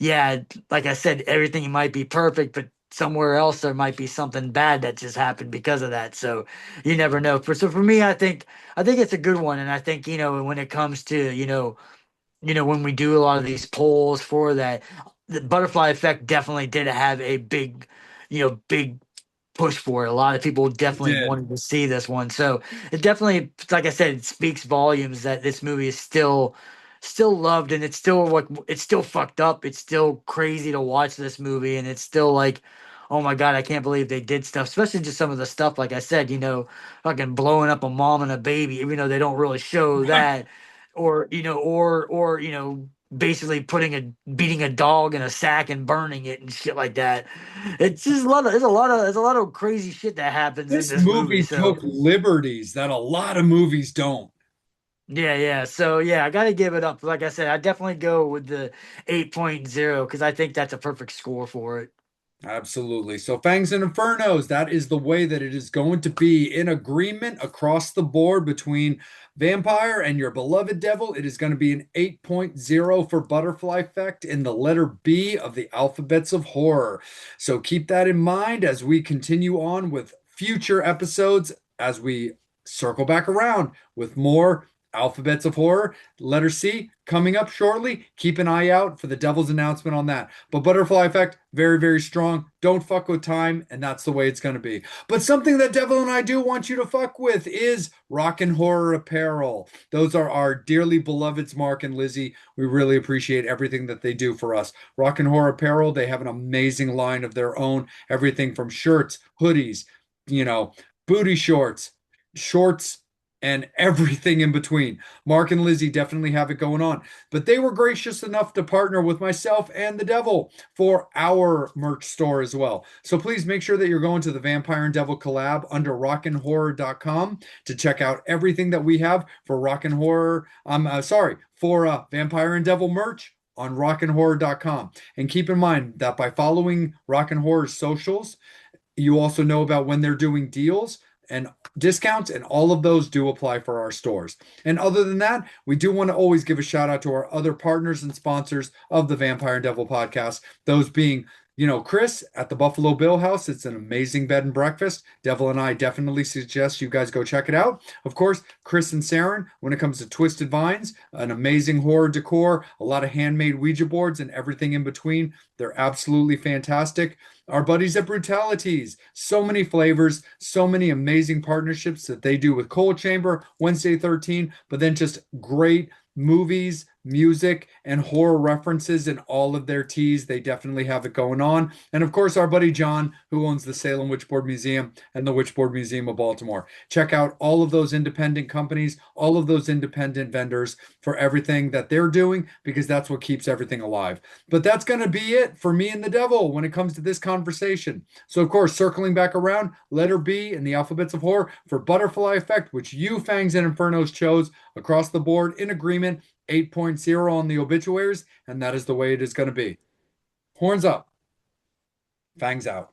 yeah, like I said, everything might be perfect, but somewhere else there might be something bad that just happened because of that. So you never know. For me, I think it's a good one, and I think when it comes to when we do a lot of these polls for that, the butterfly effect definitely did have a big push for it. A lot of people It definitely did. wanted to see this one. So it definitely, like I said, it speaks volumes that this movie is still loved, and it's still fucked up. It's still crazy to watch this movie, and it's still like, oh my God, I can't believe they did stuff, especially just some of the stuff, like I said, fucking blowing up a mom and a baby, even though they don't really show that, or basically beating a dog in a sack and burning it and shit like that. It's just there's a lot of crazy shit that happens in This this movie. movie So took liberties that a lot of movies don't. yeah, yeah. So yeah, I gotta give it up. Like I said, I definitely go with the 8.0 because I think that's a perfect score for it. Absolutely. So, Fangs and Infernos, that is the way that it is going to be in agreement across the board between Vampire and your beloved devil. It is going to be an 8.0 for Butterfly Effect in the letter B of the alphabets of horror. So, keep that in mind as we continue on with future episodes as we circle back around with more alphabets of horror. Letter C coming up shortly. Keep an eye out for the devil's announcement on that. But Butterfly Effect, very, very strong. Don't fuck with time, and that's the way it's going to be. But something that Devil and I do want you to fuck with is rock and horror apparel. Those are our dearly beloveds, Mark and Lizzie. We really appreciate everything that they do for us. Rock and horror apparel, they have an amazing line of their own. Everything from shirts, hoodies, you know, booty shorts, shorts, and everything in between. Mark and Lizzie definitely have it going on. But they were gracious enough to partner with myself and the devil for our merch store as well. So please make sure that you're going to the Vampire and Devil collab under rockandhorror.com to check out everything that we have for Rock and Horror. For Vampire and Devil merch on rockandhorror.com. And keep in mind that by following Rock and Horror's socials, you also know about when they're doing deals and discounts, and all of those do apply for our stores. And other than that, we do want to always give a shout out to our other partners and sponsors of the Vampire and Devil podcast, those being Chris at the Buffalo Bill House. It's an amazing bed and breakfast. Devil and I definitely suggest you guys go check it out. Of course, Chris and Saren, when it comes to Twisted Vines, an amazing horror decor, a lot of handmade Ouija boards and everything in between. They're absolutely fantastic. Our buddies at Brutalities, so many flavors, so many amazing partnerships that they do with Cold Chamber, Wednesday 13, but then just great movies, music, and horror references in all of their teas. They definitely have it going on. And of course, our buddy John, who owns the Salem Witchboard Museum and the Witchboard Museum of Baltimore. Check out all of those independent companies, all of those independent vendors for everything that they're doing, because that's what keeps everything alive. But that's going to be it for me and the devil when it comes to this conversation. So, of course, circling back around, letter B in the alphabets of horror for Butterfly Effect, which you, Fangs and Infernos, chose across the board in agreement, 8.0 on the obituaries, and that is the way it is going to be. Horns up, fangs out.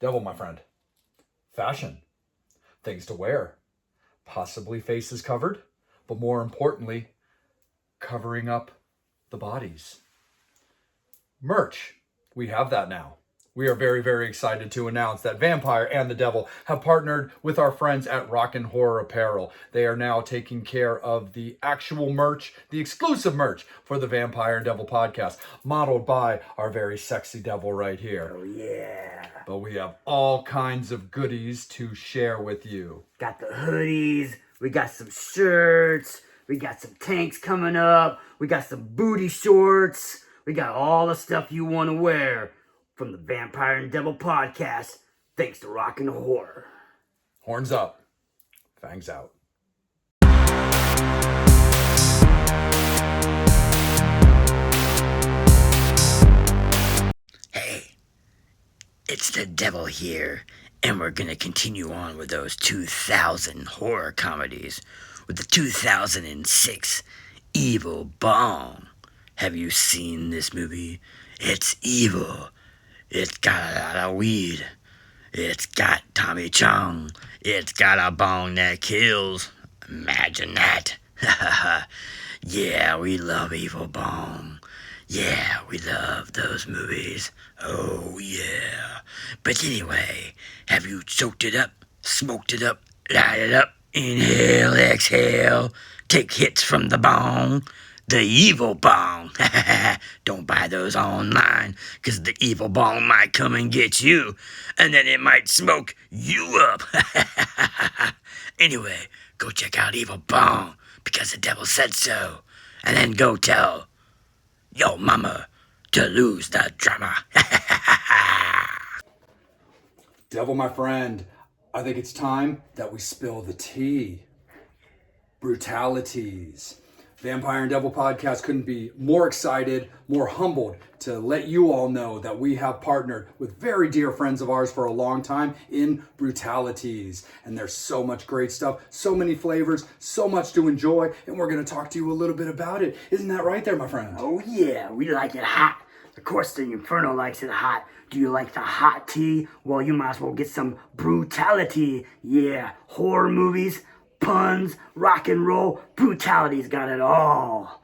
Devil, my friend. Fashion, things to wear, possibly faces covered, but more importantly, covering up the bodies. Merch, we have that now. we are very, very excited to announce that Vampire and the Devil have partnered with our friends at Rockin' Horror Apparel. They are now taking care of the actual merch, the exclusive merch for the Vampire and Devil podcast, modeled by our very sexy devil right here. Oh, yeah. But we have all kinds of goodies to share with you. Got the hoodies, we got some shirts, we got some tanks coming up, we got some booty shorts, we got all the stuff you want to wear from the Vampire and Devil podcast, thanks to Rockin' Horror. Horns up, fangs out. Hey, it's the devil here, and we're gonna continue on with those 2000 horror comedies with the 2006 Evil Bong. Have you seen this movie? It's evil. It's got a lot of weed. It's got Tommy Chong. It's got a bong that kills. Imagine that. Yeah, we love Evil Bong. Yeah, we love those movies. Oh, yeah. But anyway, have you soaked it up, smoked it up, light it up, inhale, exhale, take hits from the bong? The Evil Bong. Don't buy those online, because the Evil Bong might come and get you, and then it might smoke you up. Anyway, go check out Evil Bong, because the devil said so. And then go tell your mama to lose the drama. Devil, my friend, I think it's time that we spill the tea. Brutalities. Vampire and Devil podcast couldn't be more excited, more humbled to let you all know that we have partnered with very dear friends of ours for a long time in Brutalities. And there's so much great stuff, so many flavors, so much to enjoy, and we're going to talk to you a little bit about it. Isn't that right there, my friend? Oh yeah, we like it hot. Of course the Inferno likes it hot. Do you like the hot tea? Well, you might as well get some Brutality. Yeah, horror movies, puns, rock and roll, Brutality's got it all.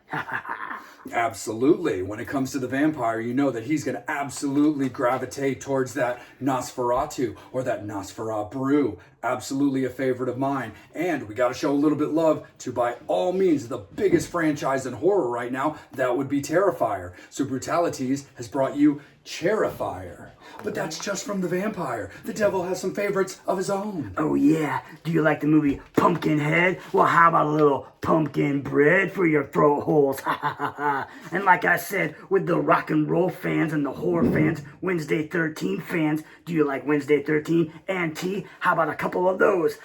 Absolutely. When it comes to the vampire, you know that he's going to absolutely gravitate towards that Nosferatu or that Nosferatu brew. Absolutely a favorite of mine. And we got to show a little bit love to, by all means, the biggest franchise in horror right now. That would be Terrifier. So Brutalities has brought you Terrifier. But that's just from the vampire. The devil has some favorites of his own. Oh yeah, do you like the movie Pumpkinhead? Well, how about a little pumpkin bread for your throat holes? And like I said, with the rock and roll fans and the horror fans, Wednesday 13 fans, do you like Wednesday 13 and tea? How about a couple of those?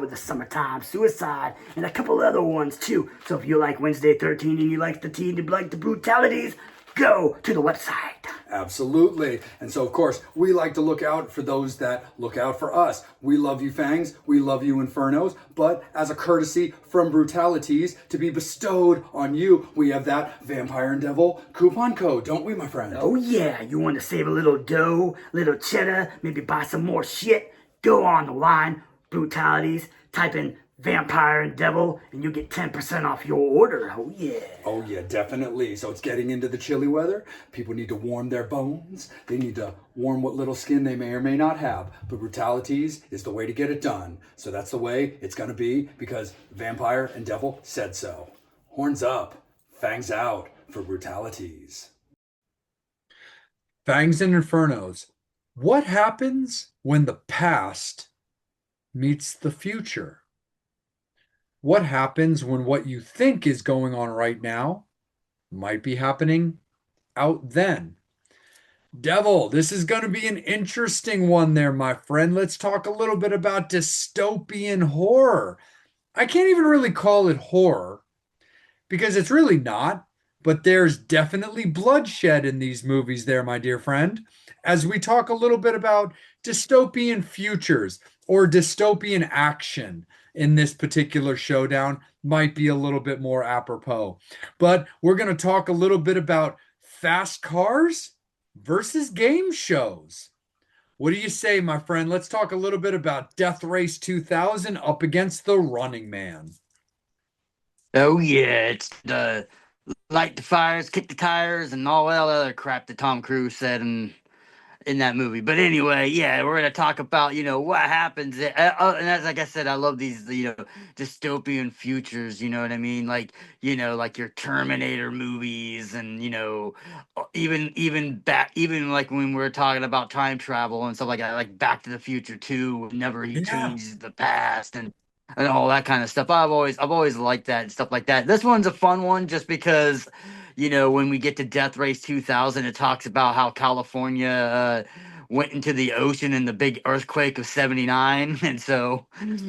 With the Summertime Suicide and a couple other ones too. So if you like Wednesday 13 and you like the tea and you like the Brutalities, go to the website. Absolutely. And so, of course, we like to look out for those that look out for us. We love you, Fangs. We love you, Infernos. But as a courtesy from Brutalities to be bestowed on you, we have that Vampire and Devil coupon code, don't we, my friend? Oh, yeah. You want to save a little dough, little cheddar, maybe buy some more shit? Go on the line, Brutalities, type in Vampire and Devil, and you get 10% off your order. Oh, yeah. Oh, yeah, definitely. So it's getting into the chilly weather. People need to warm their bones. They need to warm what little skin they may or may not have. But Brutalities is the way to get it done. So that's the way it's going to be because Vampire and Devil said so. Horns up, fangs out for Brutalities. Fangs and Infernos. What happens when the past meets the future? What happens when what you think is going on right now might be happening out then? Devil, this is going to be an interesting one there, my friend. Let's talk a little bit about dystopian horror. I can't even really call it horror because it's really not, but there's definitely bloodshed in these movies there, my dear friend, as we talk a little bit about dystopian futures or dystopian action in this particular showdown might be a little bit more apropos. But we're going to talk a little bit about fast cars versus game shows. What do you say, my friend? Let's talk a little bit about Death Race 2000 up against the Running Man. Oh, yeah. It's the light the fires, kick the tires, and all that other crap that Tom Cruise said in in that movie. But anyway, yeah, we're gonna talk about what happens. And as like I said, I love these dystopian futures. You know what I mean? Like your Terminator movies, and even like when we were talking about time travel and stuff like that, like Back to the Future 2, whenever he Yeah. changes the past and all that kind of stuff. I've always liked that and stuff like that. This one's a fun one just because when we get to Death Race 2000, it talks about how California went into the ocean in the big earthquake of '79. And so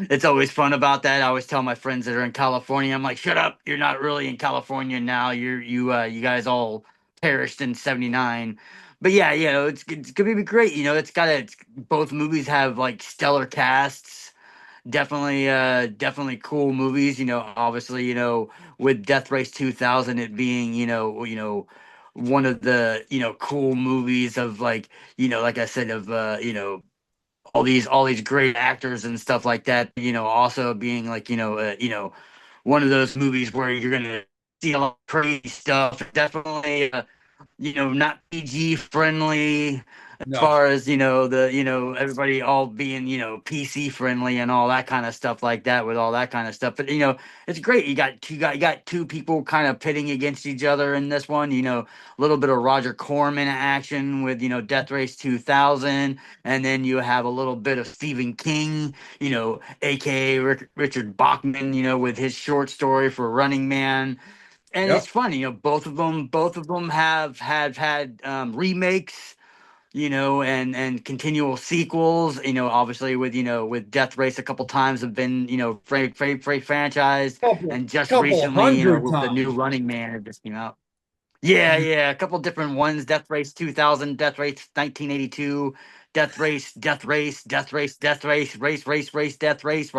it's always fun about that. I always tell my friends that are in California, I'm like, shut up, you're not really in California now. You guys all perished in '79. But yeah, it's gonna be great. Both movies have like stellar casts, definitely cool movies. Obviously, with Death Race 2000 it being one of the cool movies of, like I said, of all these great actors and stuff like that. Also being like one of those movies where you're gonna see a lot of crazy stuff. Definitely not PG friendly as No. far as everybody all being PC friendly and all that kind of stuff like that, with all that kind of stuff. But it's great. You got two people kind of pitting against each other in this one. A little bit of Roger Corman action with Death Race 2000, and then you have a little bit of Stephen King, aka Richard Bachman, with his short story for Running Man. And it's Yep. funny, both of them have had remakes, and continual sequels. Obviously with Death Race a couple times have been franchised, Couple and just couple recently, hundred with the new times. Running Man that just came out. Yeah, yeah, a couple different ones. Death Race 2000, Death Race 1982, Death Race, Death Race. Well,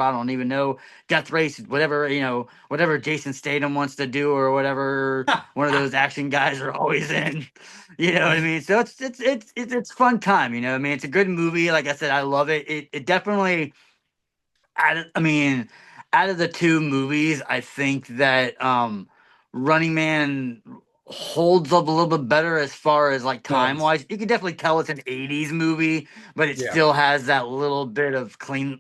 I don't even know. Death Race, whatever Jason Statham wants to do, or whatever one of those action guys are always in. You know what I mean? So it's fun time. You know what I mean? It's a good movie. Like I said, I love it. It definitely, I mean, out of the two movies, I think that Running Man holds up a little bit better as far as like time Does. wise. You can definitely tell it's an '80s movie, but it Yeah. still has that little bit of clean.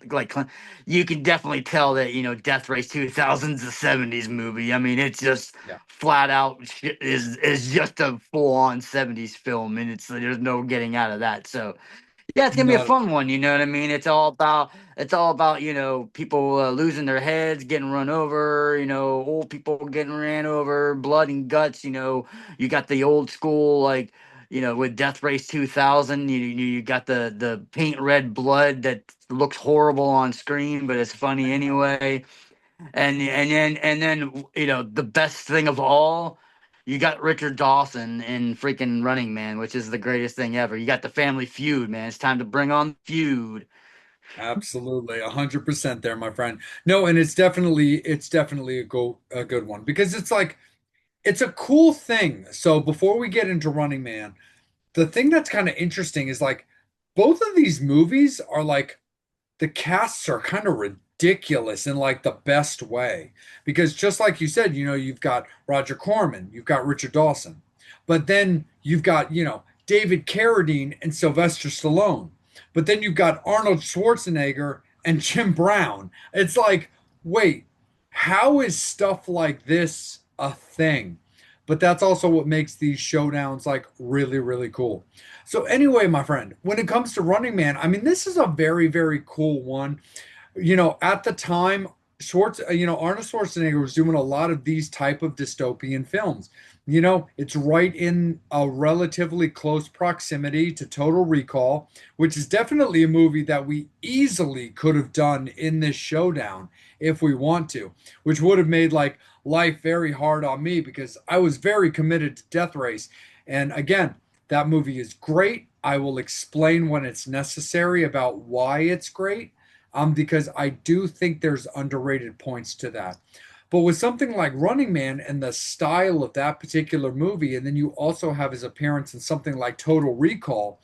You can definitely tell that Death Race 2000's a '70s movie. I mean, it's just Yeah. flat out is just a full on '70s film, and there's no getting out of that. So yeah, it's gonna be a Not fun one. You know what I mean? It's all about people losing their heads, getting run over. Old people getting ran over, blood and guts. You got the old school with Death Race 2000. You got the paint red blood that looks horrible on screen, but it's funny anyway. And then the best thing of all, you got Richard Dawson in freaking Running Man, which is the greatest thing ever. You got the Family Feud, man. It's time to bring on the feud. absolutely 100% there, my friend. No, and it's definitely a good one because it's like it's a cool thing. So before we get into Running Man, the thing that's kind of interesting is like both of these movies are like the casts are kind of ridiculous in like the best way because just like you said, you've got Roger Corman, you've got Richard Dawson, but then you've got David Carradine and Sylvester Stallone, but then you've got Arnold Schwarzenegger and Jim Brown. It's like, wait, how is stuff like this a thing? But that's also what makes these showdowns like really, really cool. So anyway, my friend, when it comes to Running Man, I mean, this is a very, very cool one. At the time, Arnold Schwarzenegger was doing a lot of these type of dystopian films. It's right in a relatively close proximity to Total Recall, which is definitely a movie that we easily could have done in this showdown if we want to, which would have made like life very hard on me because I was very committed to Death Race. And again, that movie is great. I will explain when it's necessary about why it's great, because I do think there's underrated points to that. But with something like Running Man and the style of that particular movie, and then you also have his appearance in something like Total Recall,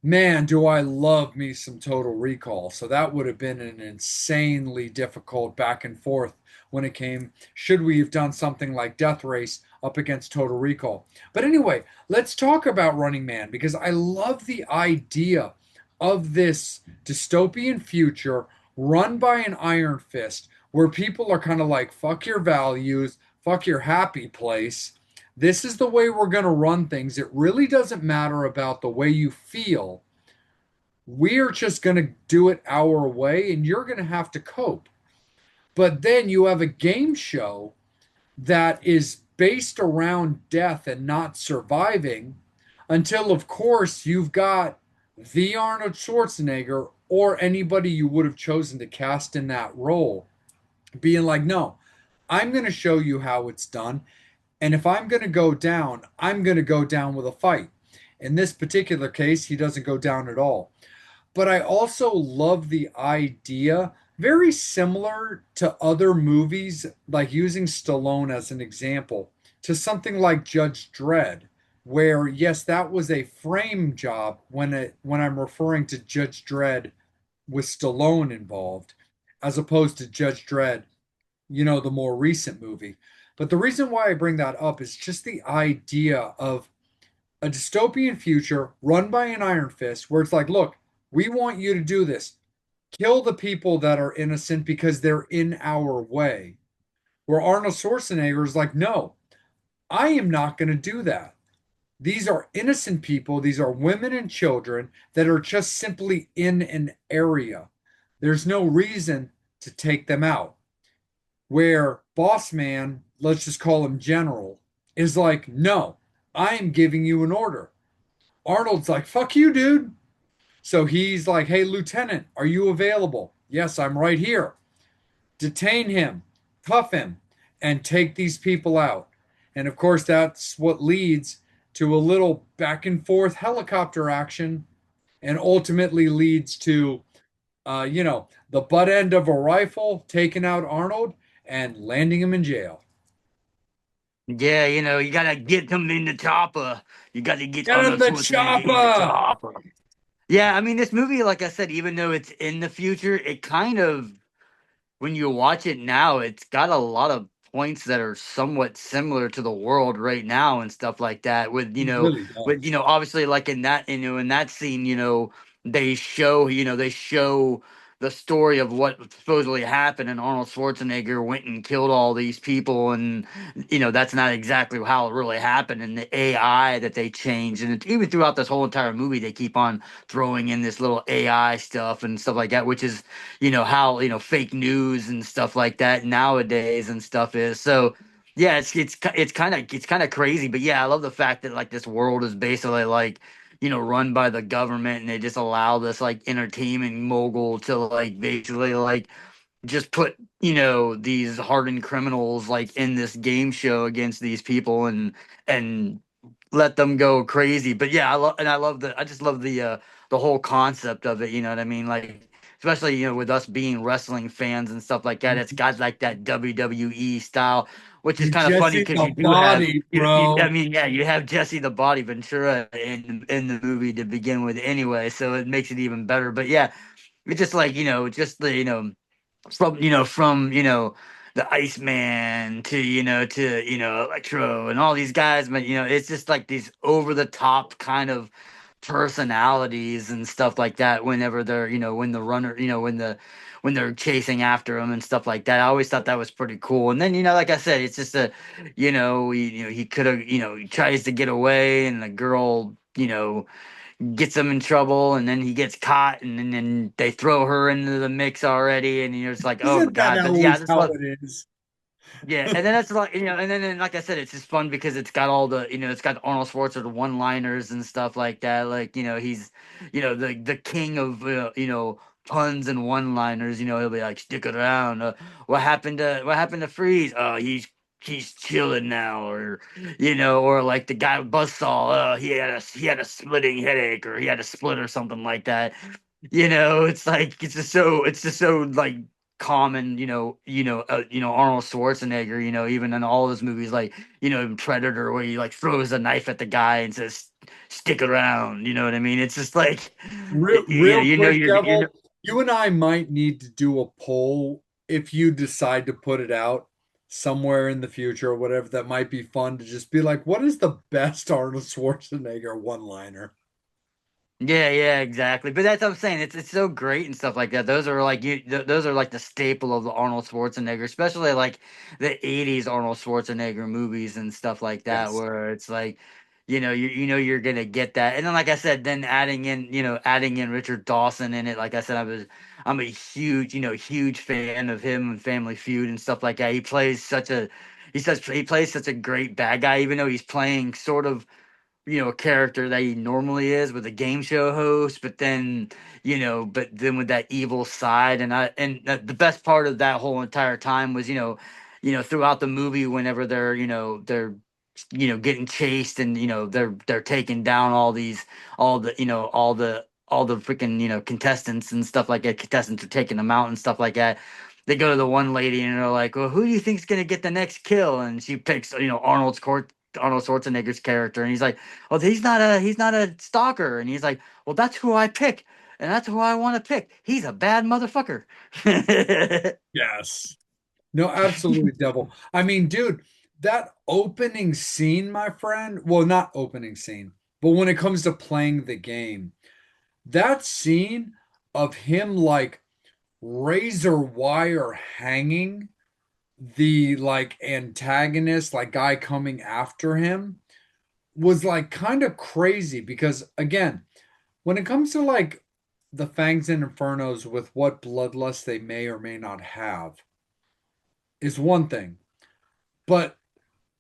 Man, do I love me some Total Recall. So that would have been an insanely difficult back and forth when it came. Should we have done something like Death Race up against Total Recall? But anyway, let's talk about Running Man because I love the idea of this dystopian future run by an iron fist where people are kind of like, fuck your values, fuck your happy place. This is the way we're going to run things. It really doesn't matter about the way you feel. We're just going to do it our way, and you're going to have to cope. But then you have a game show that is based around death and not surviving until, of course, you've got the Arnold Schwarzenegger or anybody you would have chosen to cast in that role being like, no, I'm going to show you how it's done. And if I'm going to go down, I'm going to go down with a fight. In this particular case, he doesn't go down at all. But I also love the idea, very similar to other movies, like using Stallone as an example, to something like Judge Dredd, where yes, that was a frame job when I'm referring to Judge Dredd with Stallone involved, as opposed to Judge Dredd, the more recent movie. But the reason why I bring that up is just the idea of a dystopian future run by an iron fist where it's like, look, we want you to do this. Kill the people that are innocent because they're in our way. Where Arnold Schwarzenegger is like, no, I am not going to do that. These are innocent people. These are women and children that are just simply in an area. There's no reason to take them out. Where Boss Man, let's just call him General, is like, no, I am giving you an order. Arnold's like, fuck you, dude. So he's like, hey, Lieutenant, are you available? Yes, I'm right here. Detain him, cuff him, and take these people out. And of course, that's what leads to a little back and forth helicopter action and ultimately leads to, the butt end of a rifle taking out Arnold and landing him in jail. Yeah, you gotta get them in the chopper. You gotta get Get in Arnold the Schwarzenegger in the chopper! chopper. Yeah, I mean, this movie, like I said, even though it's in the future, it kind of, when you watch it now, it's got a lot of points that are somewhat similar to the world right now and stuff like that. With It really does. obviously, like in that, in that scene, they show the story of what supposedly happened, and Arnold Schwarzenegger went and killed all these people, and that's not exactly how it really happened. And the AI that they changed, and even throughout this whole entire movie, they keep on throwing in this little AI stuff and stuff like that, which is how fake news and stuff like that nowadays and stuff is. So yeah, it's kind of crazy, but yeah, I love the fact that like this world is basically like run by the government, and they just allow this like entertainment mogul to like basically like just put these hardened criminals like in this game show against these people and let them go crazy. But yeah, I just love the whole concept of it, you know what I mean? Like especially with us being wrestling fans and stuff like that, it's got like that WWE style, which is You kind of funny Jesse because the you do have body, I bro. mean, yeah, you have Jesse the Body Ventura in the movie to begin with anyway, so it makes it even better. But yeah, it's just like just the from the Iceman to Electro and all these guys, but it's just like these over the top kind of personalities and stuff like that. Whenever they're when the runner when they're chasing after him and stuff like that, I always thought that was pretty cool. And then like I said, it's just he could have he tries to get away, and the girl gets him in trouble, and then he gets caught, and then they throw her into the mix already, and you're just like, oh my Isn't that god. But yeah, I always just how love. it is? Yeah, and then that's like and then like I said, it's just fun because it's got all the it's got Arnold Schwarzenegger one-liners and stuff like that. Like he's the king of puns and one-liners. He'll be like, stick it around. What happened to Freeze? Oh, he's chilling now, or like the guy with Buzzsaw. He had a splitting headache, or he had a split or something like that. It's like it's just so like common, Arnold Schwarzenegger, even in all his movies, like, in Predator, where he like throws a knife at the guy and says, "Stick around." You know what I mean? It's just like, Real quick, you know. Devil, you and I might need to do a poll if you decide to put it out somewhere in the future or whatever. That might be fun to just be like, what is the best Arnold Schwarzenegger one-liner? Yeah, yeah, exactly. But that's what I'm saying. It's so great and stuff like that. Those are like those are like the staple of the Arnold Schwarzenegger, especially like the '80s Arnold Schwarzenegger movies and stuff like that, Yes. where it's like, you're gonna get that. And then, like I said, then adding in Richard Dawson in it. Like I said, I'm a huge, huge fan of him and Family Feud and stuff like that. He plays such a great bad guy, even though he's playing sort of, a character that he normally is with a game show host, but then with that evil side. The best part of that whole entire time was, throughout the movie, whenever they're getting chased, and they're taking down all the freaking, contestants and stuff like that. Contestants are taking them out and stuff like that. They go to the one lady and they're like, "Well, who do you think's gonna get the next kill?" And she picks, Arnold Schwarzenegger's character, and he's like, "Oh, he's not a stalker," and he's like, "Well, that's who I pick, and that's who I want to pick. He's a bad motherfucker." Yes. No, absolutely, Devil. I mean, dude, that opening scene, my friend, well, not opening scene, but when it comes to playing the game, that scene of him like razor wire hanging the like antagonist, like guy coming after him, was like kind of crazy because again, when it comes to like the Fangs and Infernos with what bloodlust they may or may not have is one thing. But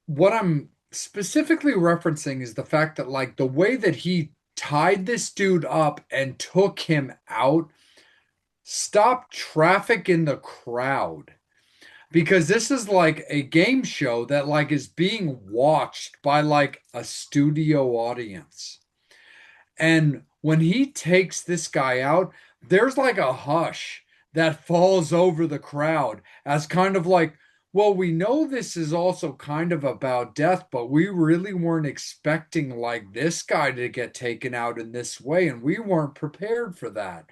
what I'm specifically referencing is the fact that like the way that he tied this dude up and took him out stopped traffic in the crowd because this is like a game show that like is being watched by like a studio audience. And when he takes this guy out, there's like a hush that falls over the crowd as kind of like, well, we know this is also kind of about death, but we really weren't expecting like this guy to get taken out in this way, and we weren't prepared for that.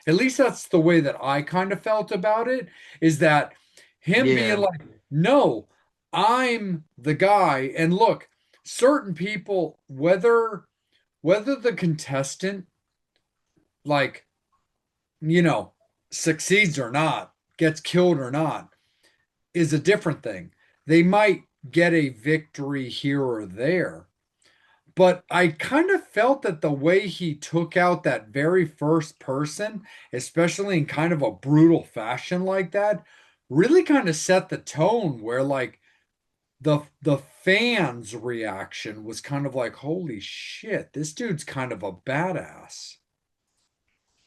At least that's the way that I kind of felt about it, is that him being Yeah. like, no, I'm the guy. And look, certain people, whether the contestant like you know succeeds or not, gets killed or not, is a different thing. They might get a victory here or there, but I kind of felt that the way he took out that very first person, especially in kind of a brutal fashion like that, really kind of set the tone where like the fans reaction was kind of like, holy shit, this dude's kind of a badass.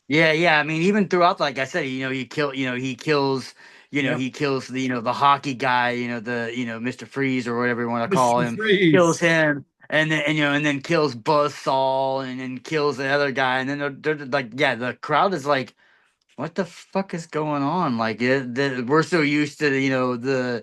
Yeah, yeah. I mean, even throughout, like I said, Yep. he kills the hockey guy, Mr. Freeze or whatever you want to call Mr. him, kills Freeze. him, and then kills Buzzsaw, and then kills the other guy, and then they're like, yeah, the crowd is like, what the fuck is going on? Like, we're so used to, the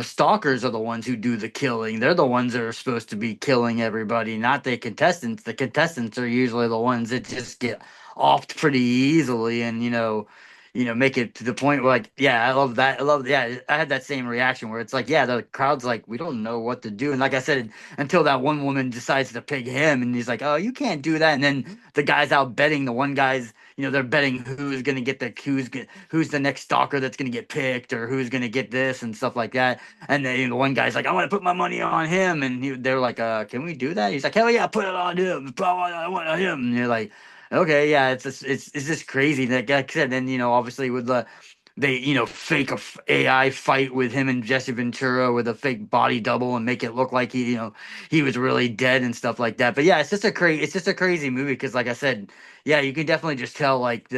stalkers are the ones who do the killing. They're the ones that are supposed to be killing everybody, not the contestants. The contestants are usually the ones that just get offed pretty easily, and make it to the point where, like, yeah, I love that. Yeah, I had that same reaction where it's like, yeah, the crowd's like, we don't know what to do. And like I said, until that one woman decides to pick him, and he's like, oh, you can't do that. And then the guy's out betting, the one guy's, they're betting who's gonna get who's the next stalker that's gonna get picked, or who's gonna get this and stuff like that. And then the one guy's like, I want to put my money on him, and they're like, can we do that? He's like, hell yeah, put it on him. I want him. And you're like, okay, yeah, it's just crazy. Like I said, then obviously with they fake AI fight with him and Jesse Ventura with a fake body double and make it look like he was really dead and stuff like that. But yeah, it's just a crazy movie because, like I said, yeah, you can definitely just tell like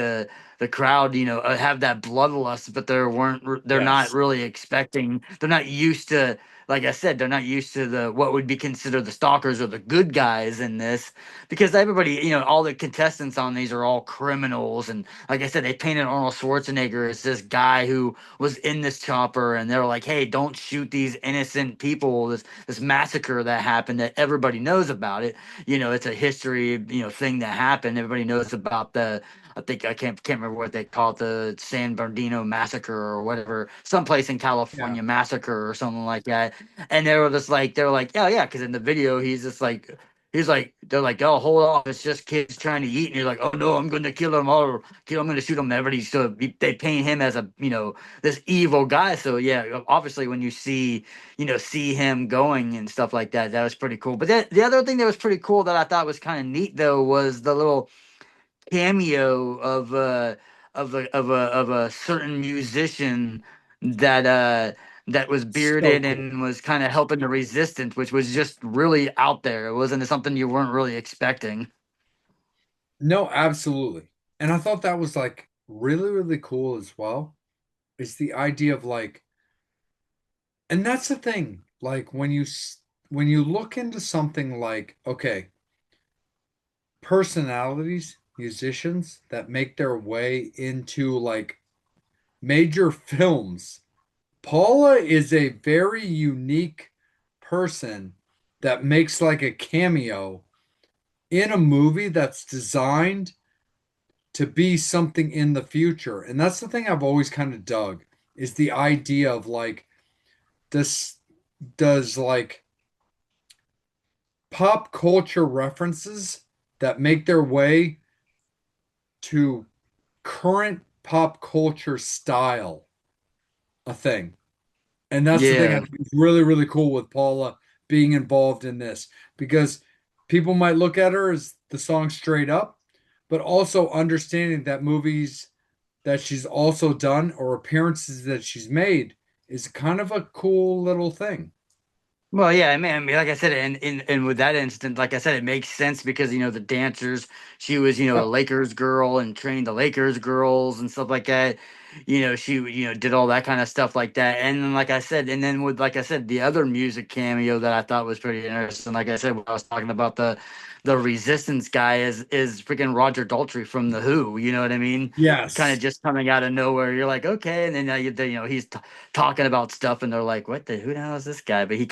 the crowd, have that bloodlust, but they're not Yes. really expecting, they're not used to, like I said, they're not used to the what would be considered the stalkers or the good guys in this, because everybody, all the contestants on these are all criminals, and like I said, they painted Arnold Schwarzenegger as this guy who was in this chopper, and they're like, hey, don't shoot these innocent people, this massacre that happened that everybody knows about it. It's a history, thing that happened. Everybody knows about the, I think I can't remember what they call it, the San Bernardino massacre or whatever, someplace in Yeah. California massacre or something like that. And they were like, oh yeah, because in the video he's just like, they're like, oh, hold on, it's just kids trying to eat, and you're like, oh no, I'm going to kill them all, I'm going to shoot them. Everybody, so they paint him as a, this evil guy. So yeah, obviously when you see him going and stuff like that, that was pretty cool. But the other thing that was pretty cool that I thought was kind of neat though was the little cameo of a certain musician that was So bearded cool. and was kind of helping the resistance, which was just really out there. It wasn't something you weren't really expecting. No, absolutely. And I thought that was like really, really cool as well. It's the idea of like, and that's the thing, like when you look into something like, okay, personalities, musicians that make their way into like major films. Paula is a very unique person that makes like a cameo in a movie that's designed to be something in the future. And that's the thing I've always kind of dug is the idea of like this does like pop culture references that make their way to current pop culture style a thing. And that's the thing I Yeah. think is really, really cool with Paula being involved in this because people might look at her as the song straight up, but also understanding that movies that she's also done or appearances that she's made is kind of a cool little thing. Well, yeah, I mean, like I said, and with that instant, like I said, it makes sense because the dancers, she was a Yep. Lakers girl and trained the Lakers girls and stuff like that. She did all that kind of stuff like that, and then like I said, and then with like I said, the other music cameo that I thought was pretty interesting. Like I said, when I was talking about the Resistance guy is freaking Roger Daltrey from the Who. You know what I mean? Kind of Yes. just coming out of nowhere. You're like, okay, and then he's talking about stuff, and they're like, "What the? Who the hell is this guy?" But Yeah.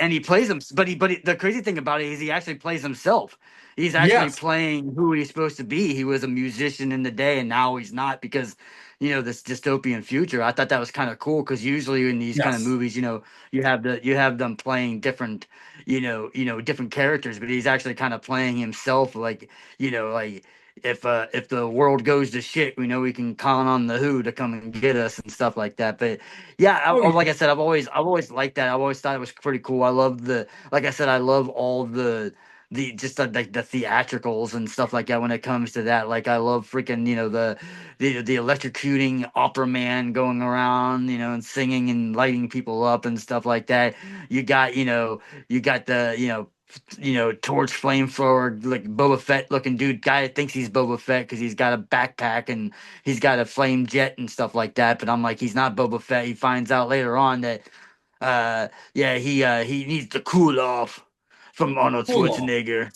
he plays him. But the crazy thing about it is he actually plays himself. He's actually Yes. playing who he's supposed to be. He was a musician in the day, and now he's not because this dystopian future. I thought that was kind of cool because usually in these kind of Yes. movies, you have them playing different, different characters, but he's actually kind of playing himself, like if the world goes to shit, we know we can count on the Who to come and get us and stuff like that. But yeah, Oh, like yeah. I said, I've always liked that. I've always thought it was pretty cool. I love like I said, I love all the just like the theatricals and stuff like that when it comes to that. Like I love freaking the electrocuting opera man going around and singing and lighting people up and stuff like that. You got the torch flamethrower, like Boba Fett looking dude. Guy thinks he's Boba Fett because he's got a backpack and he's got a flame jet and stuff like that. But I'm like, he's not Boba Fett. He finds out later on that, yeah, he needs to cool off from Arnold Hold on. Schwarzenegger.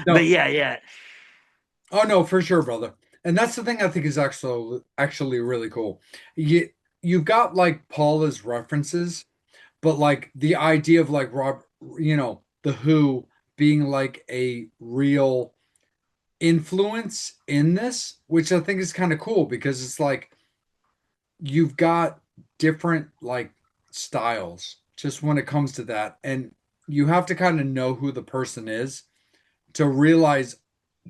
But No. yeah, yeah, Oh no, for sure, brother. And that's the thing I think is actually really cool. You got like Paula's references, but like the idea of like the Who being like a real influence in this, which I think is kind of cool because it's like you've got different like styles just when it comes to that. And you have to kind of know who the person is to realize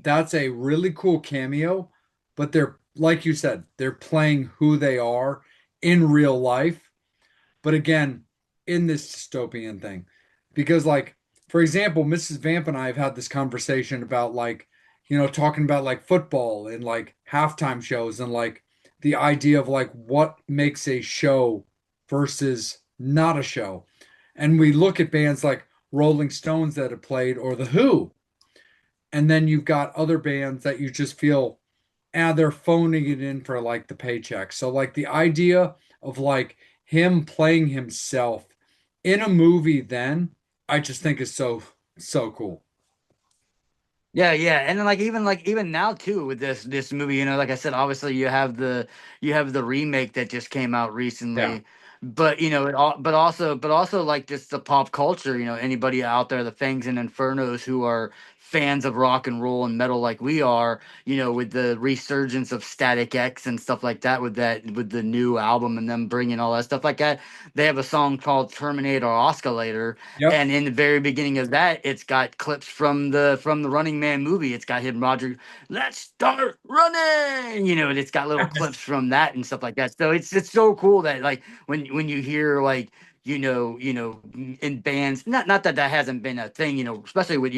that's a really cool cameo, but they're like you said, they're playing who they are in real life. But again, in this dystopian thing, because like for example, Mrs. Vamp and I have had this conversation about like talking about like football and like halftime shows and like the idea of like what makes a show versus not a show. And we look at bands like Rolling Stones that have played or The Who, and then you've got other bands that you just feel and they're phoning it in for like the paycheck. So like the idea of like him playing himself in a movie then, I just think is so cool. Yeah, yeah, and then like even now too with this movie, you know, like I said, obviously you have the remake that just came out Yeah. recently, but you know, but also like just the pop culture, you know, anybody out there, the Fangs and Infernos who are fans of rock and roll and metal like we are, you know, with the resurgence of Static X and stuff like that, with the new album and them bringing all that stuff like that, they have a song called Terminator Oscillator, Yep. and in the very beginning of that, it's got clips from the Running Man movie. It's got him, Roger, let's start running. You know, and it's got little clips from that and stuff like that. So it's so cool that like when you hear like in bands, not that that hasn't been a thing, you know, especially with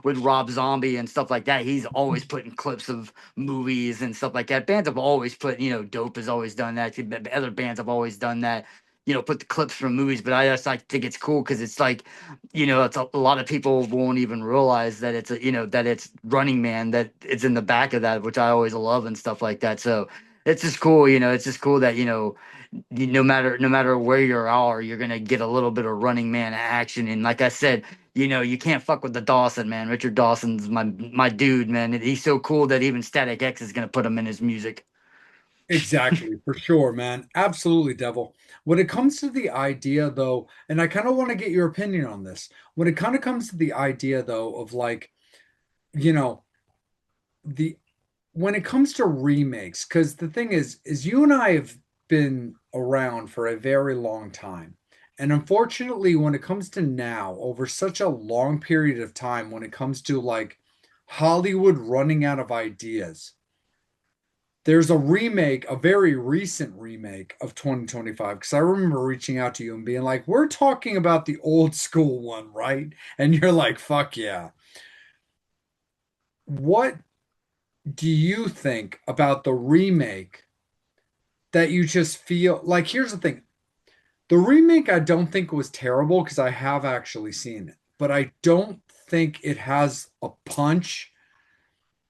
with Rob Zombie and stuff like that. He's always putting clips of movies and stuff like that. Bands have always put, you know, Dope has always done that. Other bands have always done that, you know, put the clips from movies. But I just like think it's cool because it's like, you know, it's a lot of people won't even realize that it's a, you know, that it's Running Man that it's in the back of that, which I always love and stuff like that. So it's just cool, you know. It's just cool that no matter where you are, you're gonna get a little bit of Running Man action. And like I said, you know, you can't fuck with the Dawson, man. Richard Dawson's my dude, man. And he's so cool that even Static X is gonna put him in his music. Exactly, for sure, man. Absolutely, Devil. When it comes to the idea, though, and I kind of want to get your opinion on this. When it kind of comes to the idea, though, of like, you know, the when it comes to remakes, because the thing is you and I have been around for a very long time. And unfortunately, when it comes to now, over such a long period of time, when it comes to like Hollywood running out of ideas, there's a remake, a very recent remake of 2025. Because I remember reaching out to you and being like, we're talking about the old school one, right? And you're like, fuck yeah. What do you think about the remake that you just feel like? Here's the thing, the remake I don't think was terrible because I have actually seen it, but I don't think it has a punch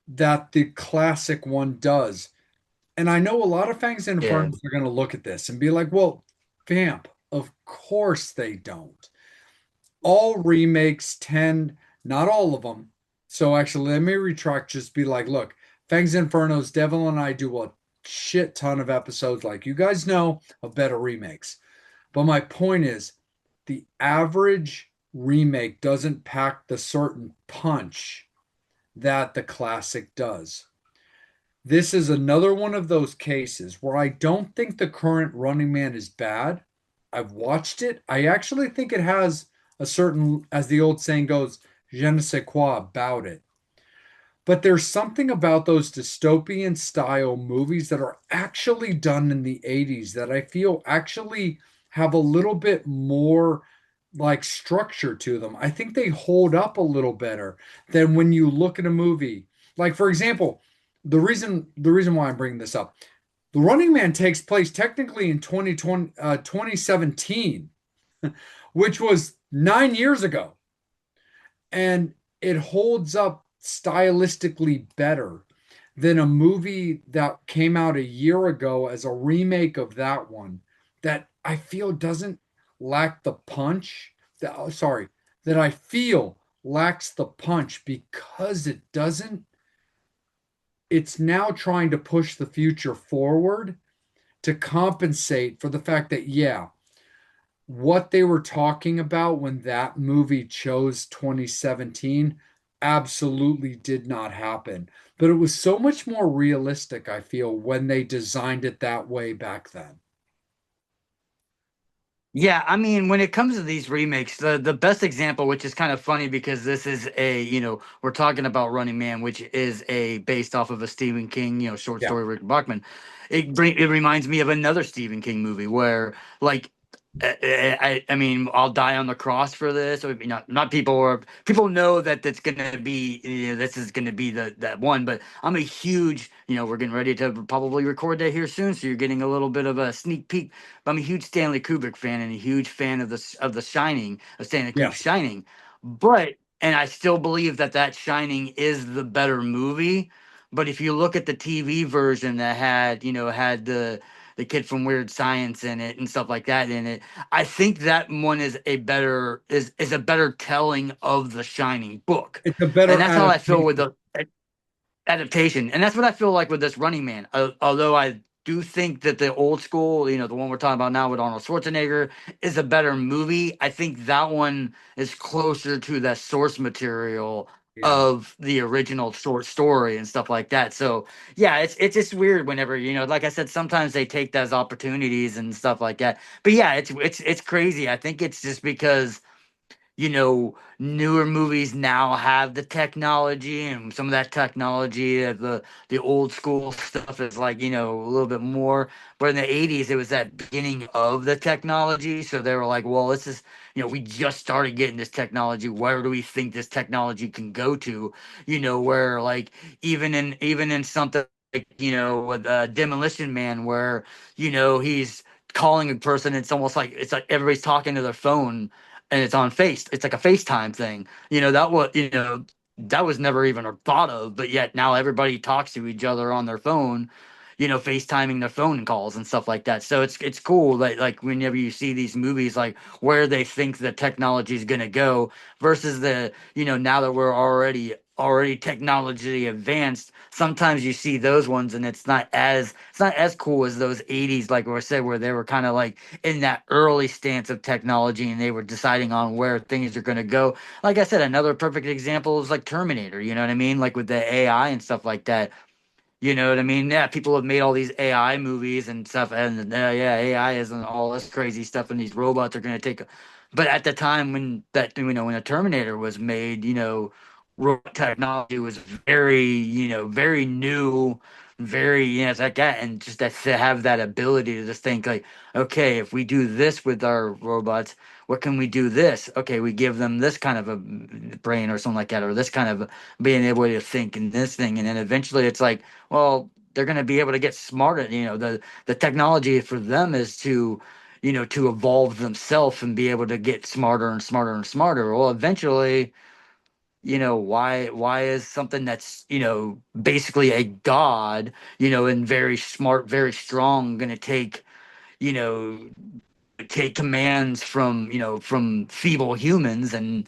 that the classic one does. And I know a lot of Fangs and Yeah. Infernos are going to look at this and be like, well, vamp, of course they don't. All remakes tend, not all of them. So actually, let me retract, just be like, look, Fangs and Infernos, Devil and I do a shit ton of episodes, like you guys know, of better remakes. But my point is, the average remake doesn't pack the certain punch that the classic does. This is another one of those cases where I don't think the current Running Man is bad. I've watched it. I actually think it has a certain, as the old saying goes, je ne sais quoi about it. But there's something about those dystopian style movies that are actually done in the 80s that I feel actually have a little bit more like structure to them. I think they hold up a little better than when you look at a movie. Like for example, the reason why I'm bringing this up, The Running Man takes place technically in 2017, which was 9 years ago, and it holds up stylistically better than a movie that came out a year ago as a remake of that one that I feel doesn't lack the punch. That, oh, sorry, that I feel lacks the punch because it doesn't. It's now trying to push the future forward to compensate for the fact that, yeah, what they were talking about when that movie chose 2017 absolutely did not happen. But it was so much more realistic, I feel, when they designed it that way back then. Yeah, I mean, when it comes to these remakes, the best example, which is kind of funny because this is a, you know, we're talking about Running Man, which is a based off of a Stephen King, you know, short Yeah. story, Rick Buckman. It reminds me of another Stephen King movie where, like, I mean, I'll die on the cross for this. Or not people, or people know that that's gonna be, you know, this is gonna be the that one. But I'm a huge, you know, we're getting ready to probably record that here soon, so you're getting a little bit of a sneak peek. But I'm a huge Stanley Kubrick fan and a huge fan of the Shining, of Stanley Kubrick's Yes. Shining. But and I still believe that Shining is the better movie. But if you look at the TV version that had, had the kid from Weird Science in it and stuff like that in it, I think that one is a better telling of the Shining book. It's a And better that's how I feel with adaptation. the adaptation, and that's what I feel like with this Running Man. Although I do think that the old school, the one we're talking about now with Arnold Schwarzenegger, is a better movie. I think that one is closer to the source material Yeah. of the original short story and stuff like that. So yeah, it's just weird whenever, like I said, sometimes they take those opportunities and stuff like that. But yeah, it's crazy. I think it's just because newer movies now have the technology, and some of that technology of the old school stuff is like, a little bit more. But in the 80s, it was that beginning of the technology. So they were like, well, this is, we just started getting this technology. Where do we think this technology can go to? Where like even in something like, with Demolition Man, where, he's calling a person, it's like everybody's talking to their phone, and it's like a FaceTime thing. That was never even thought of, but yet now everybody talks to each other on their phone, FaceTiming their phone calls and stuff like that. So it's cool that, like, whenever you see these movies, like where they think the technology is gonna go versus now that we're already technology advanced, sometimes you see those ones and it's not as cool as those 80s, like I said, where they were kind of like in that early stance of technology and they were deciding on where things are going to go. Like I said, another perfect example is like Terminator, you know what I mean? Like with the AI and stuff like that. You know what I mean? Yeah, people have made all these AI movies and stuff, and yeah, AI isn't all this crazy stuff, and these robots are going to take. But at the time when a Terminator was made, robot technology was very new, very, it's like that, and just that to have that ability to just think like, okay, if we do this with our robots, what can we do this? Okay, we give them this kind of a brain or something like that, or this kind of being able to think in this thing, and then eventually it's like, well, they're going to be able to get smarter. The technology for them is to evolve themselves and be able to get smarter and smarter and smarter. Well, eventually, why is something that's, basically a god, and very smart, very strong, going to you know take commands from feeble humans? And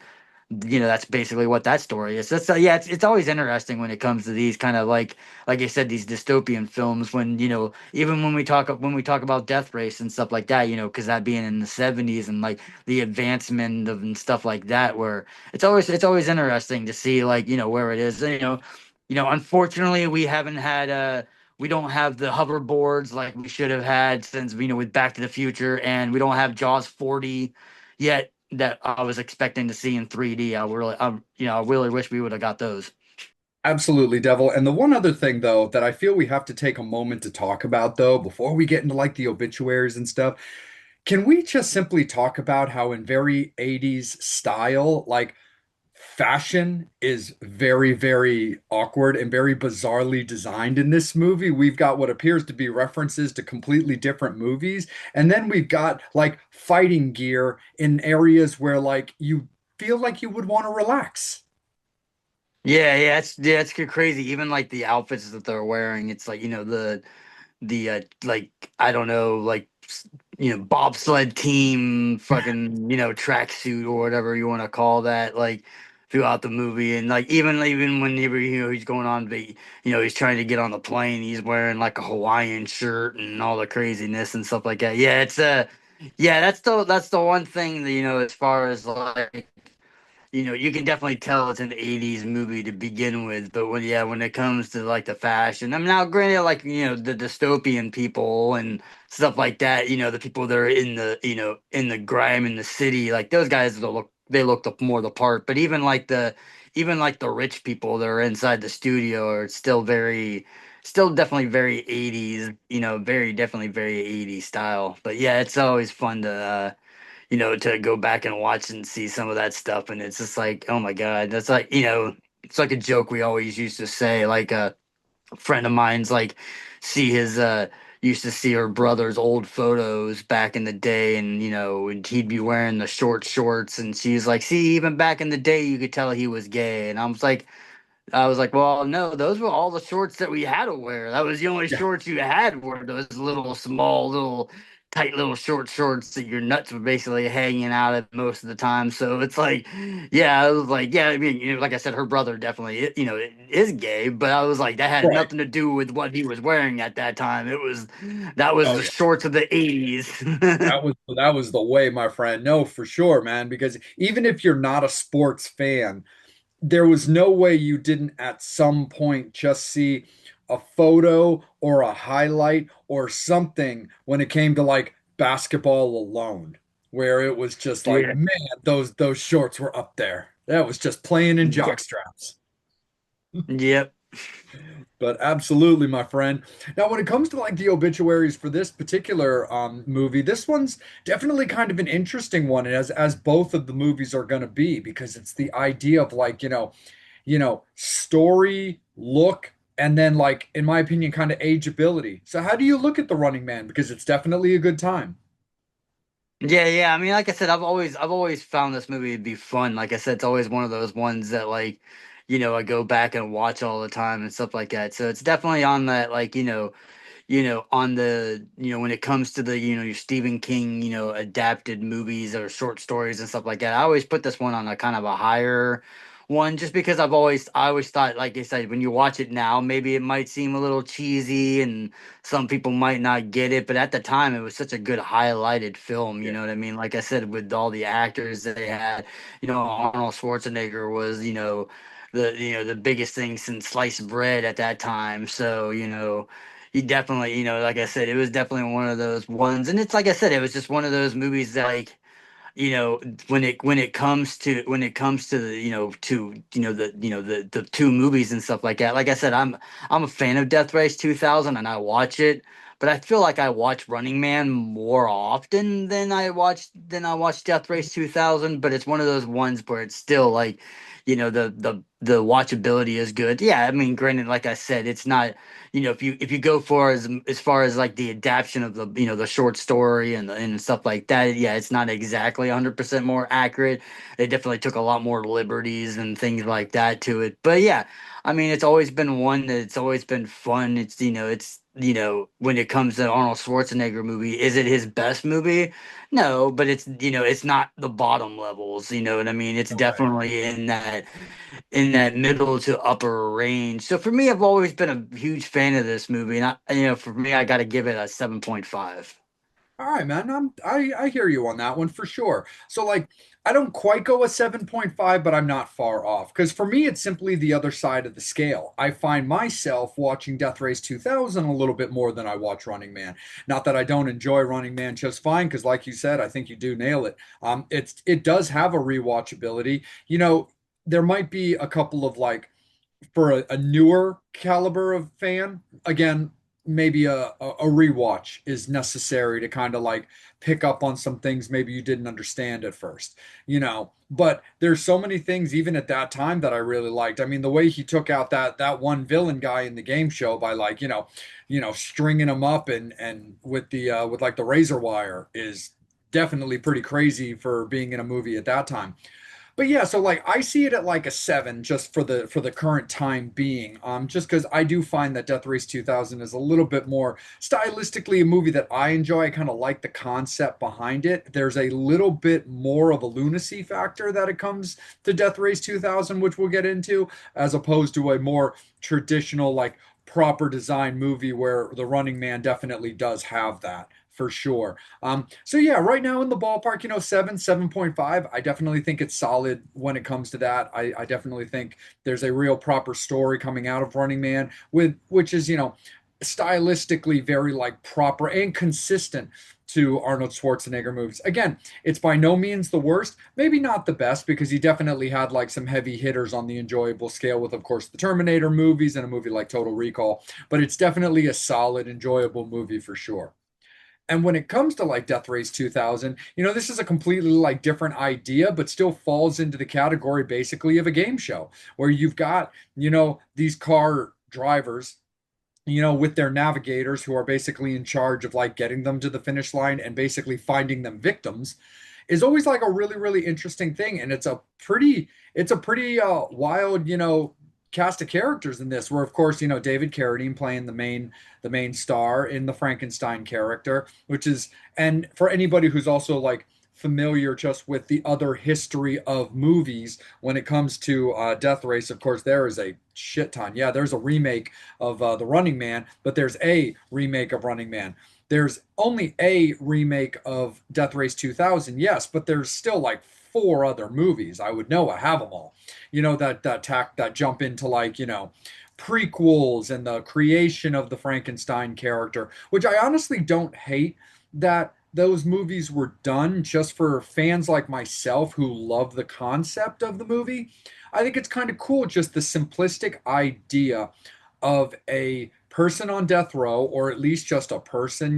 that's basically what that story is. That's yeah, it's always interesting when it comes to these kind of like I said, these dystopian films, when even when we talk about Death Race and stuff like that, because that being in the 70s and like the advancement of and stuff like that, where it's always interesting to see, like, where it is. Unfortunately, we don't have the hoverboards like we should have had, since with Back to the Future, and we don't have Jaws 40 yet that I was expecting to see in 3D. I really wish we would have got those. Absolutely, Devil. And the one other thing, though, that I feel we have to take a moment to talk about, though, before we get into like the obituaries and stuff, can we just simply talk about how, in very 80s style, like fashion is very, very awkward and very bizarrely designed in this movie? We've got what appears to be references to completely different movies, and then we've got like fighting gear in areas where like you feel like you would want to relax. Yeah, it's crazy. Even like the outfits that they're wearing, it's like, the like, I don't know, like, bobsled team fucking, tracksuit or whatever you want to call that, like, throughout the movie. And like, even whenever, he's going on the, he's trying to get on the plane, he's wearing like a Hawaiian shirt and all the craziness and stuff like that. Yeah, yeah, that's the one thing that, as far as like, you can definitely tell it's an 80s movie to begin with. But when it comes to like the fashion, I mean, now granted, like, the dystopian people and stuff like that, the people that are in the grime in the city, like those guys, they look more the part. But even like the rich people that are inside the studio are still definitely very 80s, very definitely very 80s style. But yeah, it's always fun to go back and watch and see some of that stuff. And it's just like, oh my God, that's like, it's like a joke we always used to say. Like, a friend of mine's like, see his, used to see her brother's old photos back in the day, and and he'd be wearing the short shorts, and she's like, see, even back in the day you could tell he was gay. And I was like, I was like, well, no, those were all the shorts that we had to wear. That was the only Yeah. shorts you had were those little small, little tight little shorts that your nuts were basically hanging out of most of the time. So it's like, yeah, I was like, yeah, I mean, like I said, her brother definitely, is gay, but I was like, that had Right. nothing to do with what he was wearing at that time. That was Oh the yeah. shorts of the 80s. That was the way, my friend. No, for sure, man. Because even if you're not a sports fan, there was no way you didn't at some point just see a photo or a highlight or something when it came to like basketball alone, where it was just like, Yeah. man, those shorts were up there. That was just playing in Yeah. jock straps. Yep. But absolutely, my friend. Now, when it comes to like the obituaries for this particular movie, this one's definitely kind of an interesting one, as both of the movies are going to be, because it's the idea of like, story, look, and then like, in my opinion, kind of ageability. So how do you look at The Running Man? Because it's definitely a good time. Yeah, yeah. I mean, like I said, I've always found this movie to be fun. Like I said, it's always one of those ones that like, I go back and watch all the time and stuff like that. So it's definitely on that like, on the, when it comes to the, your Stephen King, adapted movies or short stories and stuff like that. I always put this one on a kind of a higher one just because I always thought, like I said, when you watch it now, maybe it might seem a little cheesy and some people might not get it, but at the time it was such a good highlighted film, you Yeah. know what I mean? Like I said, with all the actors that they had, Arnold Schwarzenegger was, the biggest thing since sliced bread at that time. So, he definitely, like I said, it was definitely one of those ones. And it's like I said, it was just one of those movies that like, you know, when it comes to the, the two movies and stuff like that. Like I said, I'm a fan of Death Race 2000 and I watch it, but I feel like I watch Running Man more often than I watch Death Race 2000, but it's one of those ones where it's still like, the watchability is good. Yeah, I mean, granted, like I said, it's not, if you go for as far as like the adaptation of the short story and stuff like that, yeah, it's not exactly 100% more accurate. They definitely took a lot more liberties and things like that to it. But yeah, I mean, it's always been one that it's always been fun. When it comes to Arnold Schwarzenegger movie, is it his best movie? No, but it's not the bottom levels, you know what I mean? It's Okay. definitely in that middle to upper range. So for me, I've always been a huge fan of this movie, and for me, I got to give it a 7.5. All right, man. I hear you on that one for sure. So like I don't quite go a 7.5, but I'm not far off. Because for me, it's simply the other side of the scale. I find myself watching Death Race 2000 a little bit more than I watch Running Man. Not that I don't enjoy Running Man just fine, because like you said, I think you do nail it. It does have a rewatchability. There might be a couple of like for a newer caliber of fan, again, maybe a rewatch is necessary to kind of like pick up on some things maybe you didn't understand at first. But there's so many things even at that time that I really liked. I mean, the way he took out that one villain guy in the game show by like, stringing him up and with the with like the razor wire is definitely pretty crazy for being in a movie at that time. But yeah, so like I see it at like a 7 just for the current time being. Just because I do find that Death Race 2000 is a little bit more stylistically a movie that I enjoy. I kind of like the concept behind it. There's a little bit more of a lunacy factor that it comes to Death Race 2000, which we'll get into, as opposed to a more traditional like proper design movie where The Running Man definitely does have that for sure. So yeah, right now in the ballpark, 7.5. I definitely think it's solid when it comes to that. I definitely think there's a real proper story coming out of Running Man with which is, stylistically very like proper and consistent to Arnold Schwarzenegger movies. Again, it's by no means the worst, maybe not the best, because he definitely had like some heavy hitters on the enjoyable scale with, of course, the Terminator movies and a movie like Total Recall, but it's definitely a solid, enjoyable movie for sure. And when it comes to like Death Race 2000, this is a completely like different idea, but still falls into the category basically of a game show where you've got, these car drivers, with their navigators who are basically in charge of like getting them to the finish line and basically finding them victims is always like a really, really interesting thing. And it's a pretty wild, cast of characters in this, where of course, David Carradine playing the main star in the Frankenstein character, which is, and for anybody who's also like familiar just with the other history of movies when it comes to Death Race, of course, there is a shit ton. Yeah, there's a remake of The Running Man, but there's a remake of Running Man. There's only a remake of Death Race 2000, yes, but there's still like four other movies. I would know I have them all. That jump into like, prequels and the creation of the Frankenstein character, which I honestly don't hate that those movies were done just for fans like myself who love the concept of the movie. I think it's kind of cool, just the simplistic idea of a person on death row, or at least just a person,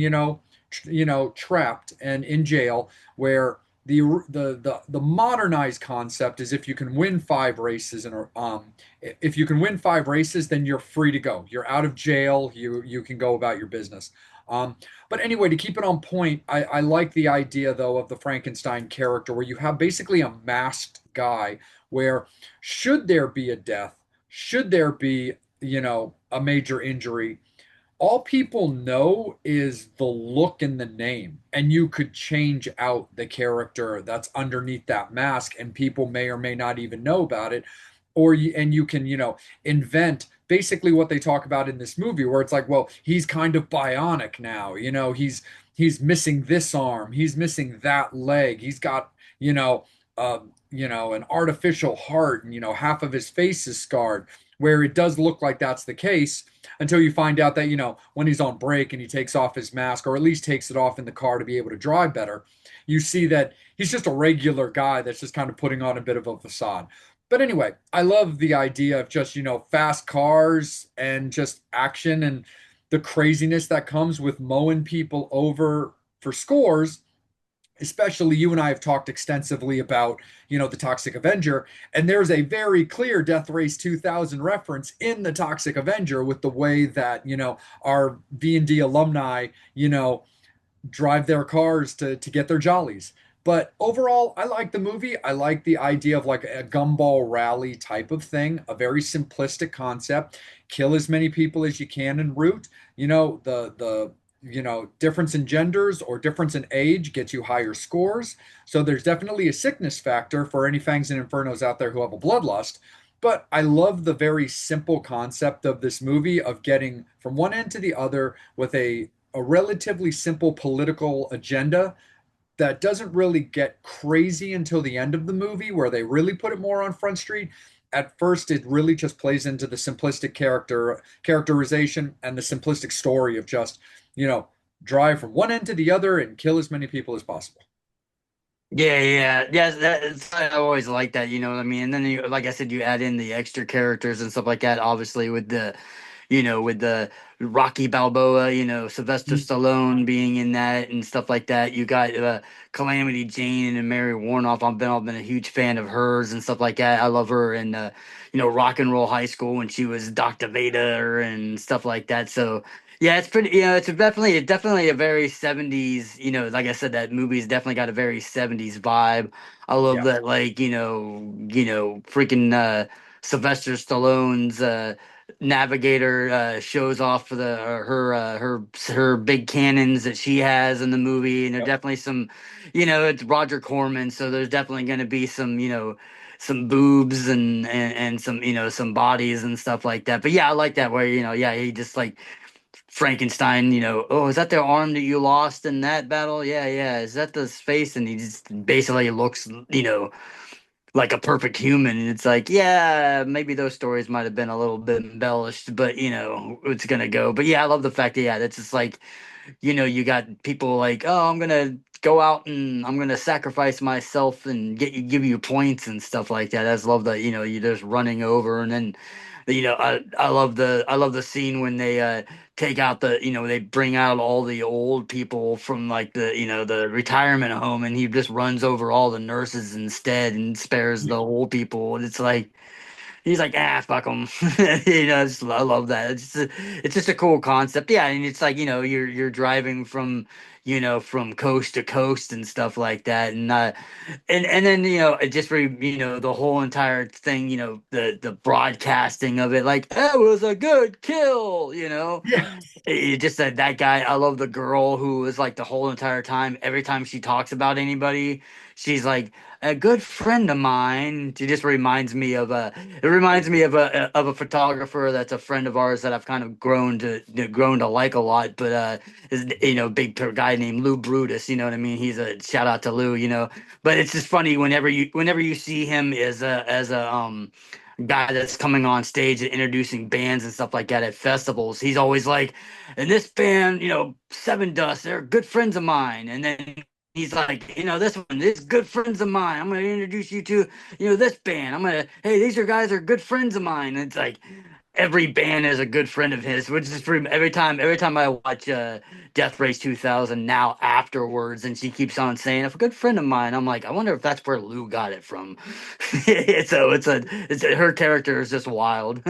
trapped and in jail, where the modernized concept is if you can win 5 races, and if you can win 5 races, then you're free to go. You're out of jail. You can go about your business. But anyway, to keep it on point, I like the idea though of the Frankenstein character, where you have basically a masked guy, where should there be a death, should there be, a major injury, all people know is the look and the name, and you could change out the character that's underneath that mask, and people may or may not even know about it. And you can, invent basically what they talk about in this movie, where it's like, well, he's kind of bionic now, he's missing this arm, he's missing that leg, he's got, an artificial heart, and half of his face is scarred, where it does look like that's the case, until you find out that, when he's on break and he takes off his mask, or at least takes it off in the car to be able to drive better, you see that he's just a regular guy that's just kind of putting on a bit of a facade. But anyway, I love the idea of just, fast cars and just action, and the craziness that comes with mowing people over for scores. Especially, you and I have talked extensively about, the Toxic Avenger, and there's a very clear Death Race 2000 reference in the Toxic Avenger, with the way that, our V&D alumni, drive their cars to get their jollies. But overall, I like the movie. I like the idea of like a gumball rally type of thing, a very simplistic concept. Kill as many people as you can en route. Difference in genders or difference in age gets you higher scores. So there's definitely a sickness factor for any Fangs and Infernos out there who have a bloodlust. But I love the very simple concept of this movie, of getting from one end to the other with a relatively simple political agenda that doesn't really get crazy until the end of the movie, where they really put it more on Front Street. At first, it really just plays into the simplistic characterization and the simplistic story of just, you know, drive from one end to the other and kill as many people as possible. Yeah, yeah, yeah. I always like that. You know what I mean? And then, like I said, you add in the extra characters and stuff like that. Obviously, with the Rocky Balboa, Sylvester Mm. Stallone being in that and stuff like that. You got Calamity Jane and Mary Warnoff. I've been a huge fan of hers and stuff like that. I love her in Rock and Roll High School when she was Dr. Vader and stuff like that. So yeah, it's pretty. It's definitely a very 70s. Like I said, that movie's definitely got a very 70s vibe. I love Yeah. that, like freaking Sylvester Stallone's. Navigator shows off for her big cannons that she has in the movie, and there's Yep. definitely some, it's Roger Corman, so there's definitely going to be some, some boobs and some, some bodies and stuff like that. But yeah, I like that where yeah, he just like Frankenstein, oh, is that the arm that you lost in that battle? Yeah, yeah. Is that the face? And he just basically looks, like a perfect human. And it's like, yeah, maybe those stories might have been a little bit embellished, but it's gonna go. But yeah, I love the fact that yeah, that's just like, you got people like, oh, I'm gonna go out and I'm gonna sacrifice myself and give you points and stuff like that. I just love that, you're just running over and then I love the scene when they take out they bring out all the old people from like the retirement home, and he just runs over all the nurses instead and spares the old people, and it's like he's like, fuck them. I love that. It's just a cool concept. Yeah, and it's like you're driving from from coast to coast and stuff like that. And then it just the whole entire thing, the broadcasting of it, like it was a good kill. Yeah. It just said that guy. I love the girl who was like the whole entire time. Every time she talks about anybody, she's like a good friend of mine. She just reminds me of a. It reminds me of a photographer that's a friend of ours that I've kind of grown to like a lot. But is big guy named Lou Brutus. You know what I mean? He's a shout out to Lou. But it's just funny whenever you see him as a guy that's coming on stage and introducing bands and stuff like that at festivals. He's always like, and this band, Seven Dust, they're good friends of mine. And then he's like, this one, this good friends of mine. I'm gonna introduce you to, this band. Hey, these guys are good friends of mine. And it's like every band is a good friend of his, which is every time I watch Death Race 2000 now afterwards, and she keeps on saying, "If a good friend of mine," I'm like, I wonder if that's where Lou got it from. Her character is just wild.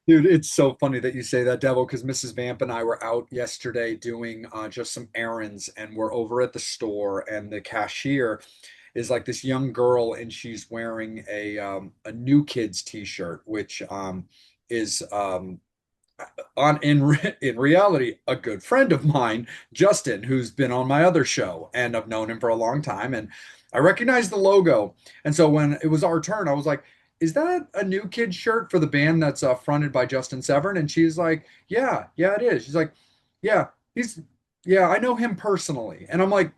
Dude, it's so funny that you say that, Devil, because Mrs. Vamp and I were out yesterday doing just some errands, and we're over at the store, and the cashier is like this young girl, and she's wearing a New Kids t-shirt, which is in reality a good friend of mine, Justin, who's been on my other show, and I've known him for a long time, and I recognized the logo. And so when it was our turn, I was like, "Is that a New Kid shirt for the band that's fronted by Justin Severn?" And she's like, "Yeah, yeah, it is." She's like, "Yeah, he's yeah, I know him personally." And I'm like,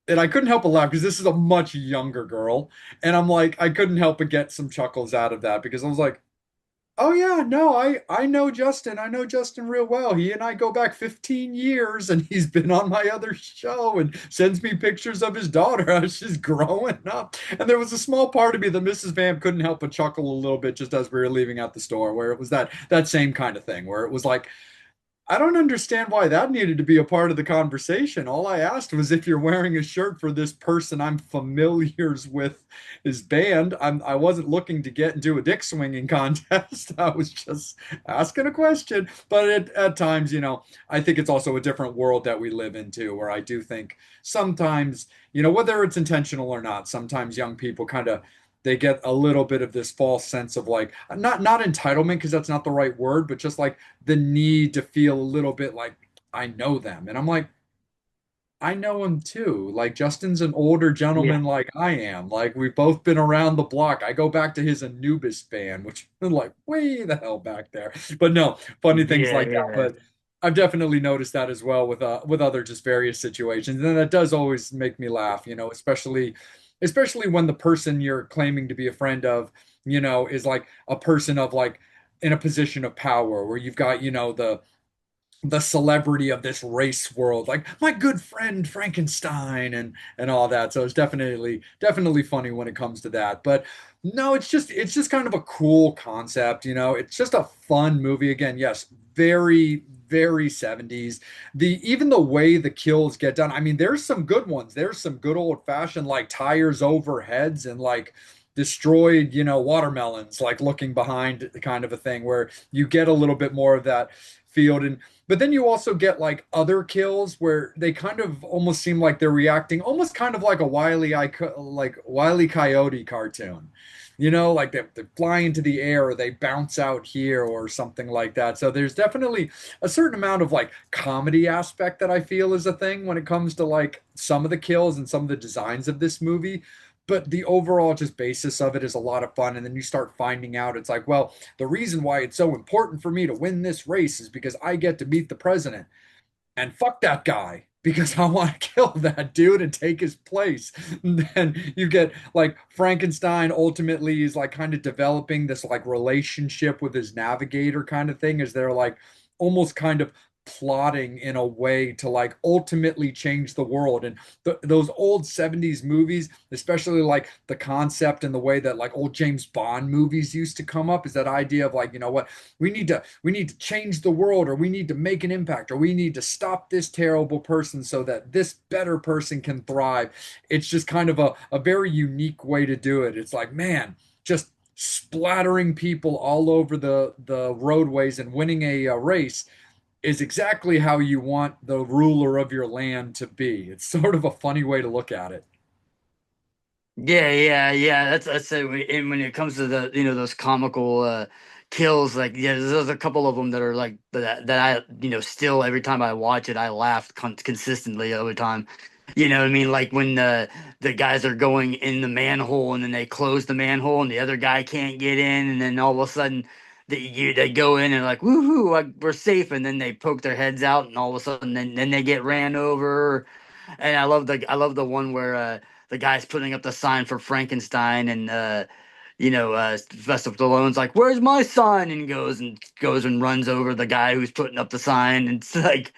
and I couldn't help but laugh because this is a much younger girl, and I'm like, I couldn't help but get some chuckles out of that because I was like, oh yeah, no, I know Justin. I know Justin real well. He and I go back 15 years, and he's been on my other show and sends me pictures of his daughter as she's growing up. And there was a small part of me that Mrs. Vamp couldn't help but chuckle a little bit just as we were leaving out the store, where it was that same kind of thing, where it was like, I don't understand why that needed to be a part of the conversation. All I asked was if you're wearing a shirt for this person I'm familiar with his band. I wasn't looking to get into a dick swinging contest. I was just asking a question. But at times, I think it's also a different world that we live into, where I do think sometimes, whether it's intentional or not, sometimes young people kind of they get a little bit of this false sense of like not entitlement because that's not the right word, but just like the need to feel a little bit like I know them. And I'm like, I know him too. Like Justin's an older Yeah, gentleman like I am. Like we've both been around the block. I go back to his Anubis band, which is like way the hell back there. But no, funny things Yeah, like that. yeah. But I've definitely noticed that as well with other just various situations. And that does always make me laugh, especially when the person you're claiming to be a friend of, is like a person of like in a position of power where you've got, the celebrity of this race world, like my good friend Frankenstein and all that. So it's definitely funny when it comes to that. But no, it's just kind of a cool concept, It's just a fun movie. Again, yes, very 70s. Even the way the kills get done. I mean, there's some good ones. There's some good old fashioned like tires over heads and like destroyed, watermelons, like looking behind kind of a thing where you get a little bit more of that field. And but then you also get like other kills where they kind of almost seem like they're reacting almost kind of like a Wile E. Coyote cartoon. Like they fly into the air or they bounce out here or something like that. So there's definitely a certain amount of like comedy aspect that I feel is a thing when it comes to like some of the kills and some of the designs of this movie. But the overall just basis of it is a lot of fun. And then you start finding out it's like, well, the reason why it's so important for me to win this race is because I get to meet the president. And fuck that guy because I want to kill that dude and take his place. And then you get like Frankenstein ultimately is like kind of developing this like relationship with his navigator kind of thing as they're like almost kind of plotting in a way to like ultimately change the world. And those old 70s movies, especially like the concept and the way that like old James Bond movies used to come up, is that idea of like, you know what, we need to change the world, or we need to make an impact, or we need to stop this terrible person so that this better person can thrive. It's just kind of a very unique way to do it. It's like, man, just splattering people all over the roadways and winning a race. is exactly how you want the ruler of your land to be. It's sort of a funny way to look at it. Yeah, yeah, yeah. That's it. And when it comes to the those comical kills, like yeah, there's a couple of them that are like that I still every time I watch it I laugh consistently every time. You know what I mean? Like when the guys are going in the manhole and then they close the manhole and the other guy can't get in, and then all of a sudden they go in and like woohoo, like, we're safe, and then they poke their heads out and all of a sudden then they get ran over. And I love the one where the guy's putting up the sign for Frankenstein, and Sylvester Stallone's like, "Where's my sign?" and goes and runs over the guy who's putting up the sign. And it's like,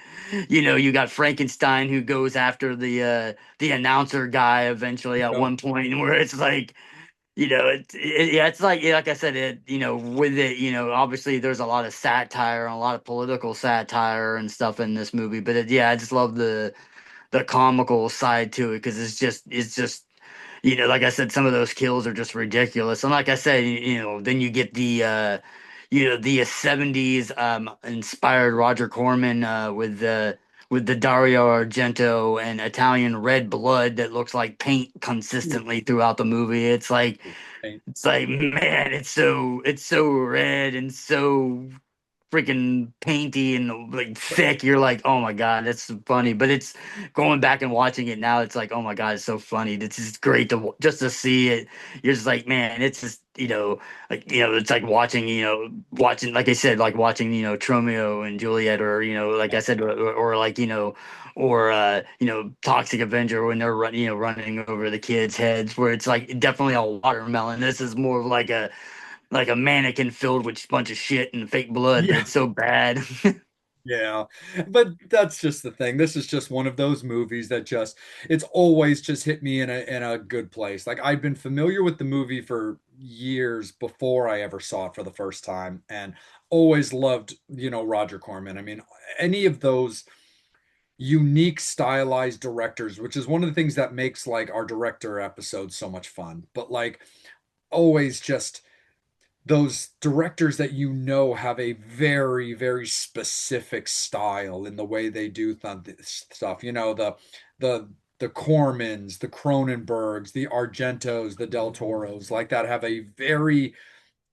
you got Frankenstein who goes after the announcer guy eventually at Yep. one point, where it's like. Yeah, it's like, yeah, like I said, with it, obviously there's a lot of satire and a lot of political satire and stuff in this movie, but yeah, I just love the comical side to it because it's just like I said, some of those kills are just ridiculous. And like I said, then you get the 70s inspired Roger Corman with the Dario Argento and Italian red blood that looks like paint consistently throughout the movie. It's like man, it's so red and so freaking painty and like thick. You're like, oh my god, that's funny. But it's going back and watching it now. It's like, oh my god, it's so funny. It's just great just to see it. You're just like, man, it's just like it's like watching like I said, like watching Tromeo and Juliet, or like I said, or like or Toxic Avenger when they're running over the kids' heads, where it's like definitely a watermelon. This is more of like a mannequin filled with a bunch of shit and fake blood, but Yeah. it's so bad. Yeah, but that's just the thing. This is just one of those movies that just it's always just hit me in a good place. Like I'd been familiar with the movie for years before I ever saw it for the first time and always loved, Roger Corman. I mean, any of those unique stylized directors, which is one of the things that makes like our director episodes so much fun. But like always just those directors that have a very, very specific style in the way they do stuff. The the Cormans, the Cronenbergs, the Argentos, the Del Toros, like that have a very,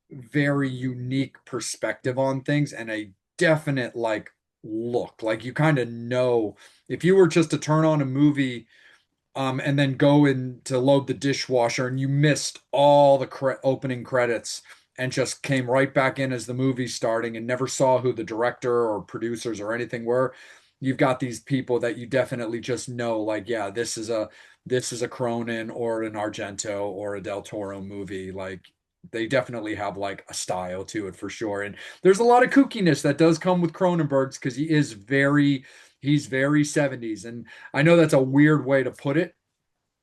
very unique perspective on things and a definite like look. Like you kind of know if you were just to turn on a movie and then go in to load the dishwasher and you missed all the opening credits and just came right back in as the movie's starting and never saw who the director or producers or anything were. You've got these people that you definitely just know, like, yeah, this is a Cronin or an Argento or a Del Toro movie. Like they definitely have like a style to it for sure. And there's a lot of kookiness that does come with Cronenberg's because he's very 70s. And I know that's a weird way to put it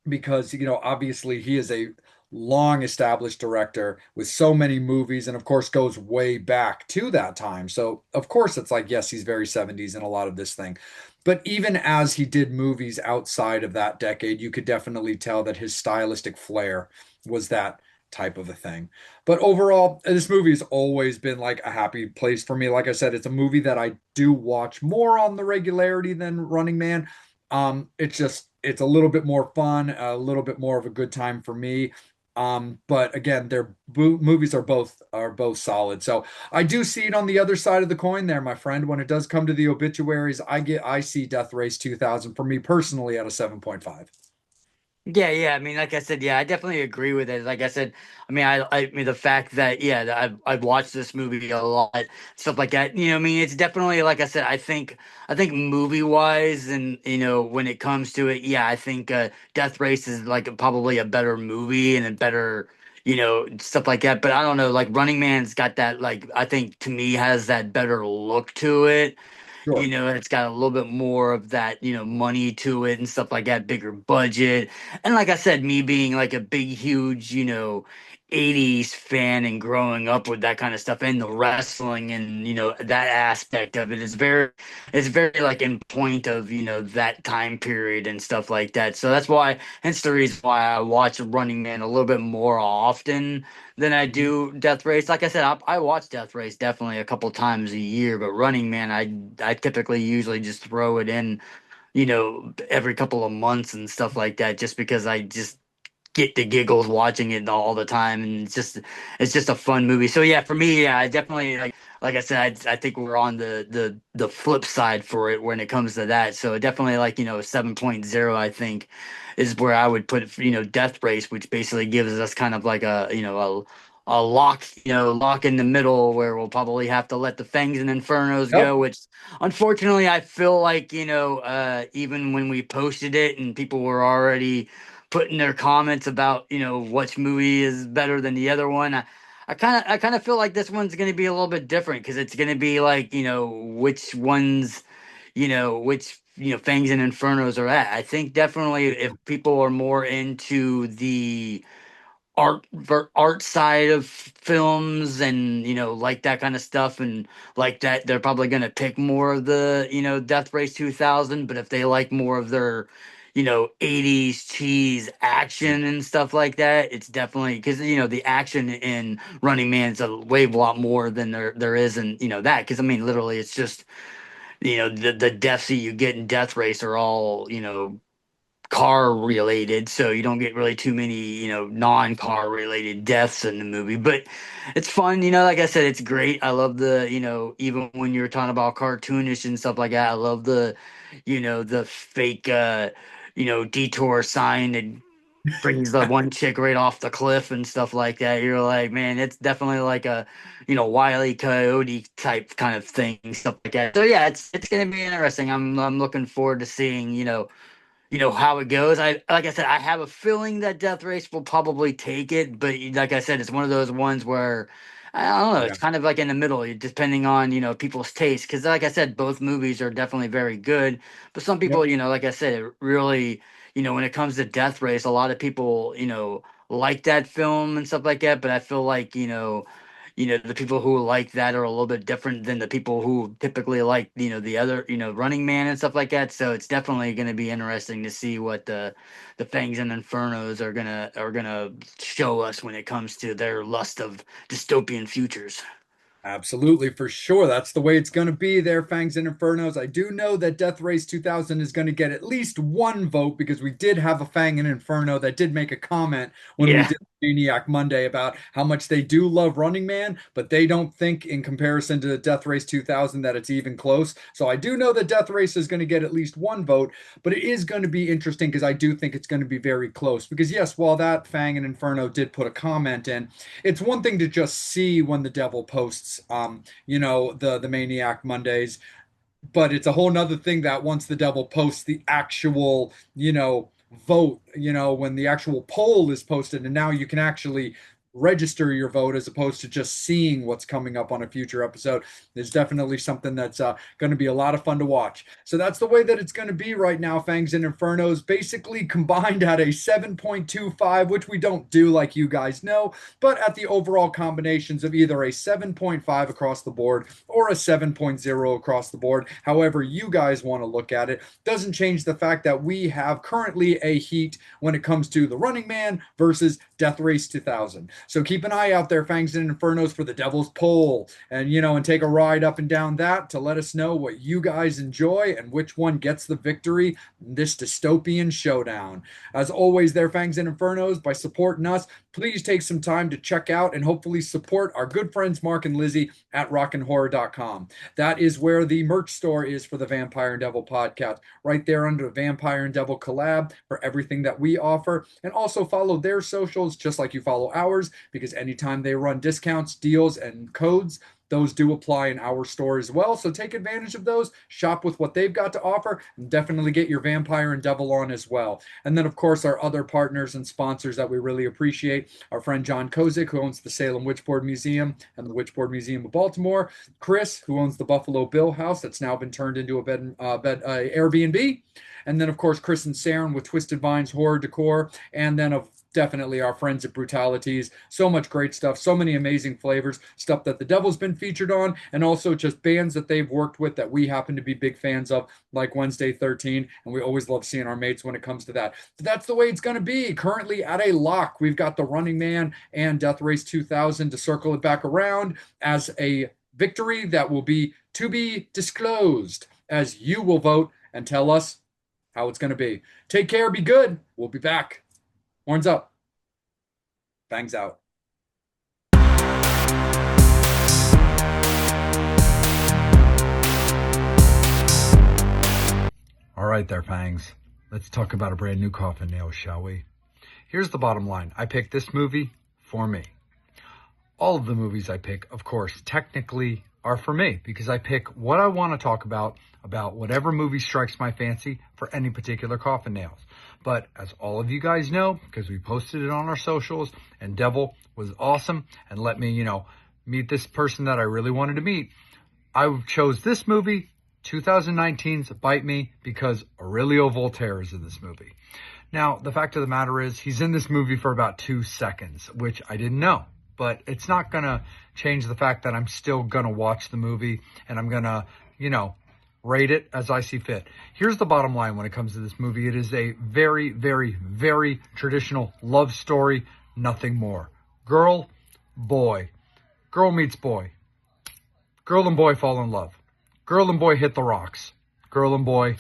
because, obviously he is a long established director with so many movies and of course goes way back to that time. So, of course, it's like, yes, he's very 70s in a lot of this thing. But even as he did movies outside of that decade, you could definitely tell that his stylistic flair was that type of a thing. But overall, this movie has always been like a happy place for me. Like I said, it's a movie that I do watch more on the regularity than Running Man. It's a little bit more fun, a little bit more of a good time for me. But again, their movies are both solid. So I do see it on the other side of the coin there, my friend. When it does come to the obituaries, I see Death Race 2000 for me personally at a 7.5. Yeah, yeah. I mean, like I said, yeah, I definitely agree with it. Like I said, I mean, the fact that yeah, that I've watched this movie a lot, stuff like that. I mean, it's definitely like I said. I think movie wise, and when it comes to it, yeah, I think Death Race is like probably a better movie and a better stuff like that. But I don't know, like Running Man's got that like I think to me has that better look to it. Sure. It's got a little bit more of that, money to it and stuff like that, bigger budget. And like I said, me being like a big, huge, '80s fan and growing up with that kind of stuff and the wrestling and that aspect of it is very like in point of that time period and stuff like that. So that's why, hence the reason why I watch Running Man a little bit more often than I Mhm. do Death Race. Like I said, I watch Death Race definitely a couple times a year, but Running Man, I typically usually just throw it in, every couple of months and stuff like that, just because I just get the giggles watching it all the time, and it's just a fun movie. So yeah, for me, yeah, I definitely like I said, I think we're on the flip side for it when it comes to that. So definitely like 7.0, I think is where I would put Death Race, which basically gives us kind of like a lock, lock in the middle where we'll probably have to let the Fangs and Infernos Yep. go, which unfortunately I feel like, even when we posted it and people were already putting their comments about, which movie is better than the other one. I kind of feel like this one's going to be a little bit different because it's going to be like, which ones, which Fangs and Infernos are at. I think definitely if people are more into the art side of films and like that kind of stuff and like that, they're probably going to pick more of the Death Race 2000. But if they like more of their 80s cheese action and stuff like that, it's definitely because the action in Running Man is a way lot more than there is in that, because I mean literally it's just the deaths that you get in Death Race are all car related, so you don't get really too many, non-car related deaths in the movie. But it's fun, like I said, it's great. I love the, even when you're talking about cartoonish and stuff like that, I love the fake detour sign that brings the one chick right off the cliff and stuff like that. You're like, man, it's definitely like a, Wile E. Coyote type kind of thing, stuff like that. So yeah, it's gonna be interesting. I'm looking forward to seeing, how it goes. I like I said, I have a feeling that Death Race will probably take it, but like I said, it's one of those ones where I don't know. Yeah. It's kind of like in the middle, depending on people's taste. Because like I said, both movies are definitely very good, but some Yep. people, like I said, it really, when it comes to Death Race, a lot of people, like that film and stuff like that. But I feel like the people who like that are a little bit different than the people who typically like, the other, Running Man and stuff like that. So it's definitely going to be interesting to see what the Fangs and Infernos are gonna show us when it comes to their lust of dystopian futures. Absolutely, for sure. That's the way it's going to be there, Fangs and Infernos. I do know that Death Race 2000 is going to get at least one vote because we did have a Fang and Inferno that did make a comment when we Yeah. did Maniac Monday about how much they do love Running Man, but they don't think in comparison to Death Race 2000 that it's even close. So I do know that Death Race is going to get at least one vote, but it is going to be interesting because I do think it's going to be very close. Because yes, while that Fang and Inferno did put a comment in, it's one thing to just see when the devil posts the Maniac Mondays, but it's a whole nother thing that once the devil posts the actual vote, when the actual poll is posted, and now you can actually register your vote as opposed to just seeing what's coming up on a future episode. There's definitely something that's going to be a lot of fun to watch. So that's the way that it's going to be right now. Fangs and Infernos basically combined at a 7.25, which we don't do, like you guys know, but at the overall combinations of either a 7.5 across the board or a 7.0 across the board, however you guys want to look at it, doesn't change the fact that we have currently a heat when it comes to the Running Man versus Death Race 2000. So keep an eye out there, Fangs and Infernos, for the Devil's Poll, and take a ride up and down that to let us know what you guys enjoy and which one gets the victory in this dystopian showdown. As always, there, Fangs and Infernos, by supporting us, please take some time to check out and hopefully support our good friends Mark and Lizzie at rockinghorror.com. That is where the merch store is for the Vampire and Devil podcast, right there under the Vampire and Devil collab for everything that we offer. And also follow their socials just like you follow ours, because anytime they run discounts, deals, and codes, those do apply in our store as well. So take advantage of those, shop with what they've got to offer, and definitely get your Vampire and Devil on as well. And then, of course, our other partners and sponsors that we really appreciate, our friend John Kozik, who owns the Salem Witchboard Museum and the Witchboard Museum of Baltimore, Chris, who owns the Buffalo Bill House that's now been turned into a Airbnb, and then, of course, Chris and Saren with Twisted Vines Horror Decor, and then, of definitely our friends at Brutalities. So much great stuff, so many amazing flavors, stuff that the Devil's been featured on, and also just bands that they've worked with that we happen to be big fans of, like Wednesday 13. And we always love seeing our mates when it comes to that. So that's the way it's going to be. Currently at a lock, we've got the Running Man and Death Race 2000 to circle it back around as a victory that will be to be disclosed as you will vote and tell us how it's going to be. Take care, be good. We'll be back. Horns up. Fangs out. All right there, Fangs. Let's talk about a brand new coffin nail, shall we? Here's the bottom line. I picked this movie for me. All of the movies I pick, of course, technically are for me because I pick what I want to talk about whatever movie strikes my fancy for any particular coffin nails. But as all of you guys know, because we posted it on our socials and Devil was awesome and let me, meet this person that I really wanted to meet, I chose this movie, 2019's Bite Me, because Aurelio Voltaire is in this movie. Now, the fact of the matter is he's in this movie for about 2 seconds, which I didn't know. But it's not going to change the fact that I'm still going to watch the movie and I'm going to, rate it as I see fit. Here's the bottom line when it comes to this movie. It is a very, very, very traditional love story, nothing more. Girl, boy. Girl meets boy. Girl and boy fall in love. Girl and boy hit the rocks. Girl and boy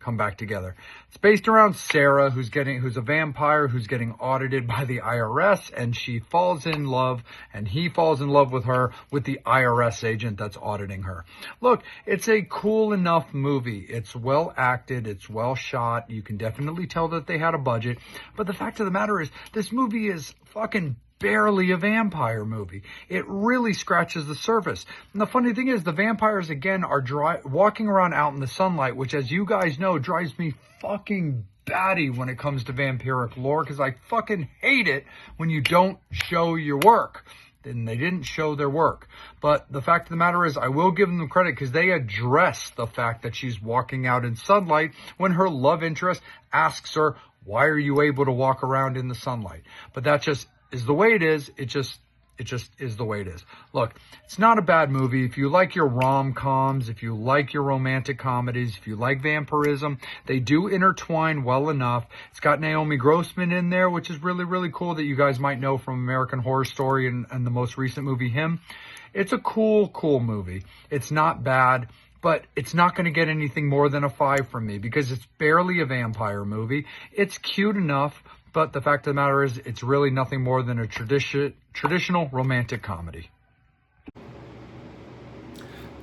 come back together. It's based around Sarah, who's a vampire who's getting audited by the IRS, and she falls in love, and he falls in love with her, with the IRS agent that's auditing her. Look, it's a cool enough movie. It's well acted. It's well shot. You can definitely tell that they had a budget. But the fact of the matter is, this movie is fucking barely a vampire movie. It really scratches the surface. And the funny thing is, the vampires, again, are walking around out in the sunlight, which, as you guys know, drives me fucking batty when it comes to vampiric lore, because I fucking hate it when you don't show your work. And they didn't show their work. But the fact of the matter is, I will give them credit because they address the fact that she's walking out in sunlight when her love interest asks her, why are you able to walk around in the sunlight? But that just is the way it is. It just is the way it is. Look, it's not a bad movie. If you like your rom-coms, if you like your romantic comedies, if you like vampirism, they do intertwine well enough. It's got Naomi Grossman in there, which is really, really cool, that you guys might know from American Horror Story and the most recent movie, Him. It's a cool movie. It's not bad, but it's not going to get anything more than a 5 from me because it's barely a vampire movie. It's cute enough, but the fact of the matter is, it's really nothing more than a traditional romantic comedy.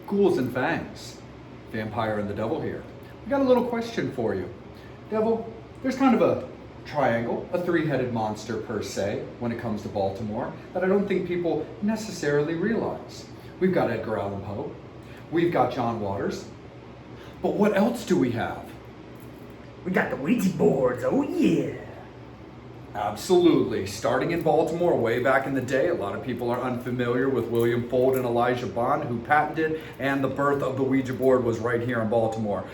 Ghouls and Fangs, Vampire and the Devil here. We got a little question for you. Devil, there's kind of a triangle, a 3-headed monster per se, when it comes to Baltimore, that I don't think people necessarily realize. We've got Edgar Allan Poe. We've got John Waters. But what else do we have? We got the Ouija boards, oh yeah. Absolutely. Starting in Baltimore way back in the day, a lot of people are unfamiliar with William Fuld and Elijah Bond, who patented, and the birth of the Ouija board was right here in Baltimore.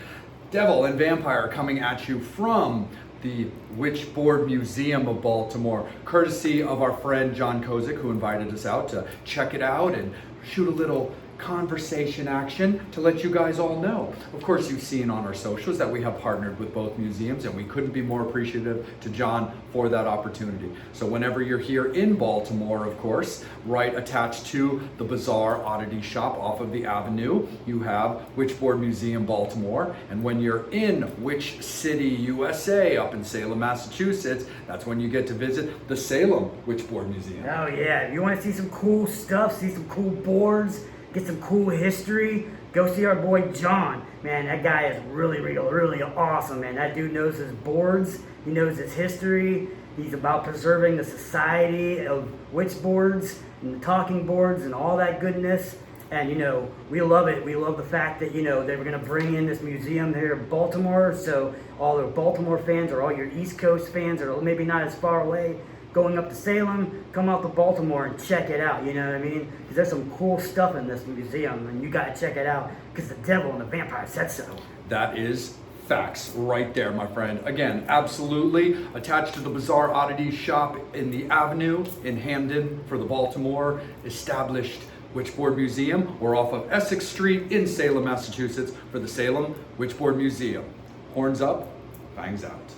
Devil and Vampire coming at you from the Witchboard Museum of Baltimore, courtesy of our friend John Kozik, who invited us out to check it out and shoot a little conversation action to let you guys all know. Of course, you've seen on our socials that we have partnered with both museums, and we couldn't be more appreciative to John for that opportunity. So whenever you're here in Baltimore, of course, right attached to the Bazaar Oddity Shop off of the Avenue, you have Witchboard Museum Baltimore. And when you're in Witch City, USA, up in Salem, Massachusetts, that's when you get to visit the Salem Witchboard Museum. Oh yeah, if you want to see some cool stuff, see some cool boards, get some cool history, go see our boy John. Man, that guy is really awesome, man. That dude knows his boards, he knows his history, he's about preserving the society of witch boards and the talking boards and all that goodness. And we love it. We love the fact that, they were going to bring in this museum here in Baltimore, so all the Baltimore fans or all your East Coast fans or maybe not as far away, going up to Salem, come out to Baltimore and check it out, you know what I mean? Because there's some cool stuff in this museum, and you got to check it out because the devil and the vampire said so. That is Facts right there, my friend. Again, absolutely. Attached to the Bizarre Oddities shop in the Avenue in Hamden for the Baltimore established Witchboard Museum, or off of Essex Street in Salem, Massachusetts for the Salem Witchboard Museum. Horns up, fangs out.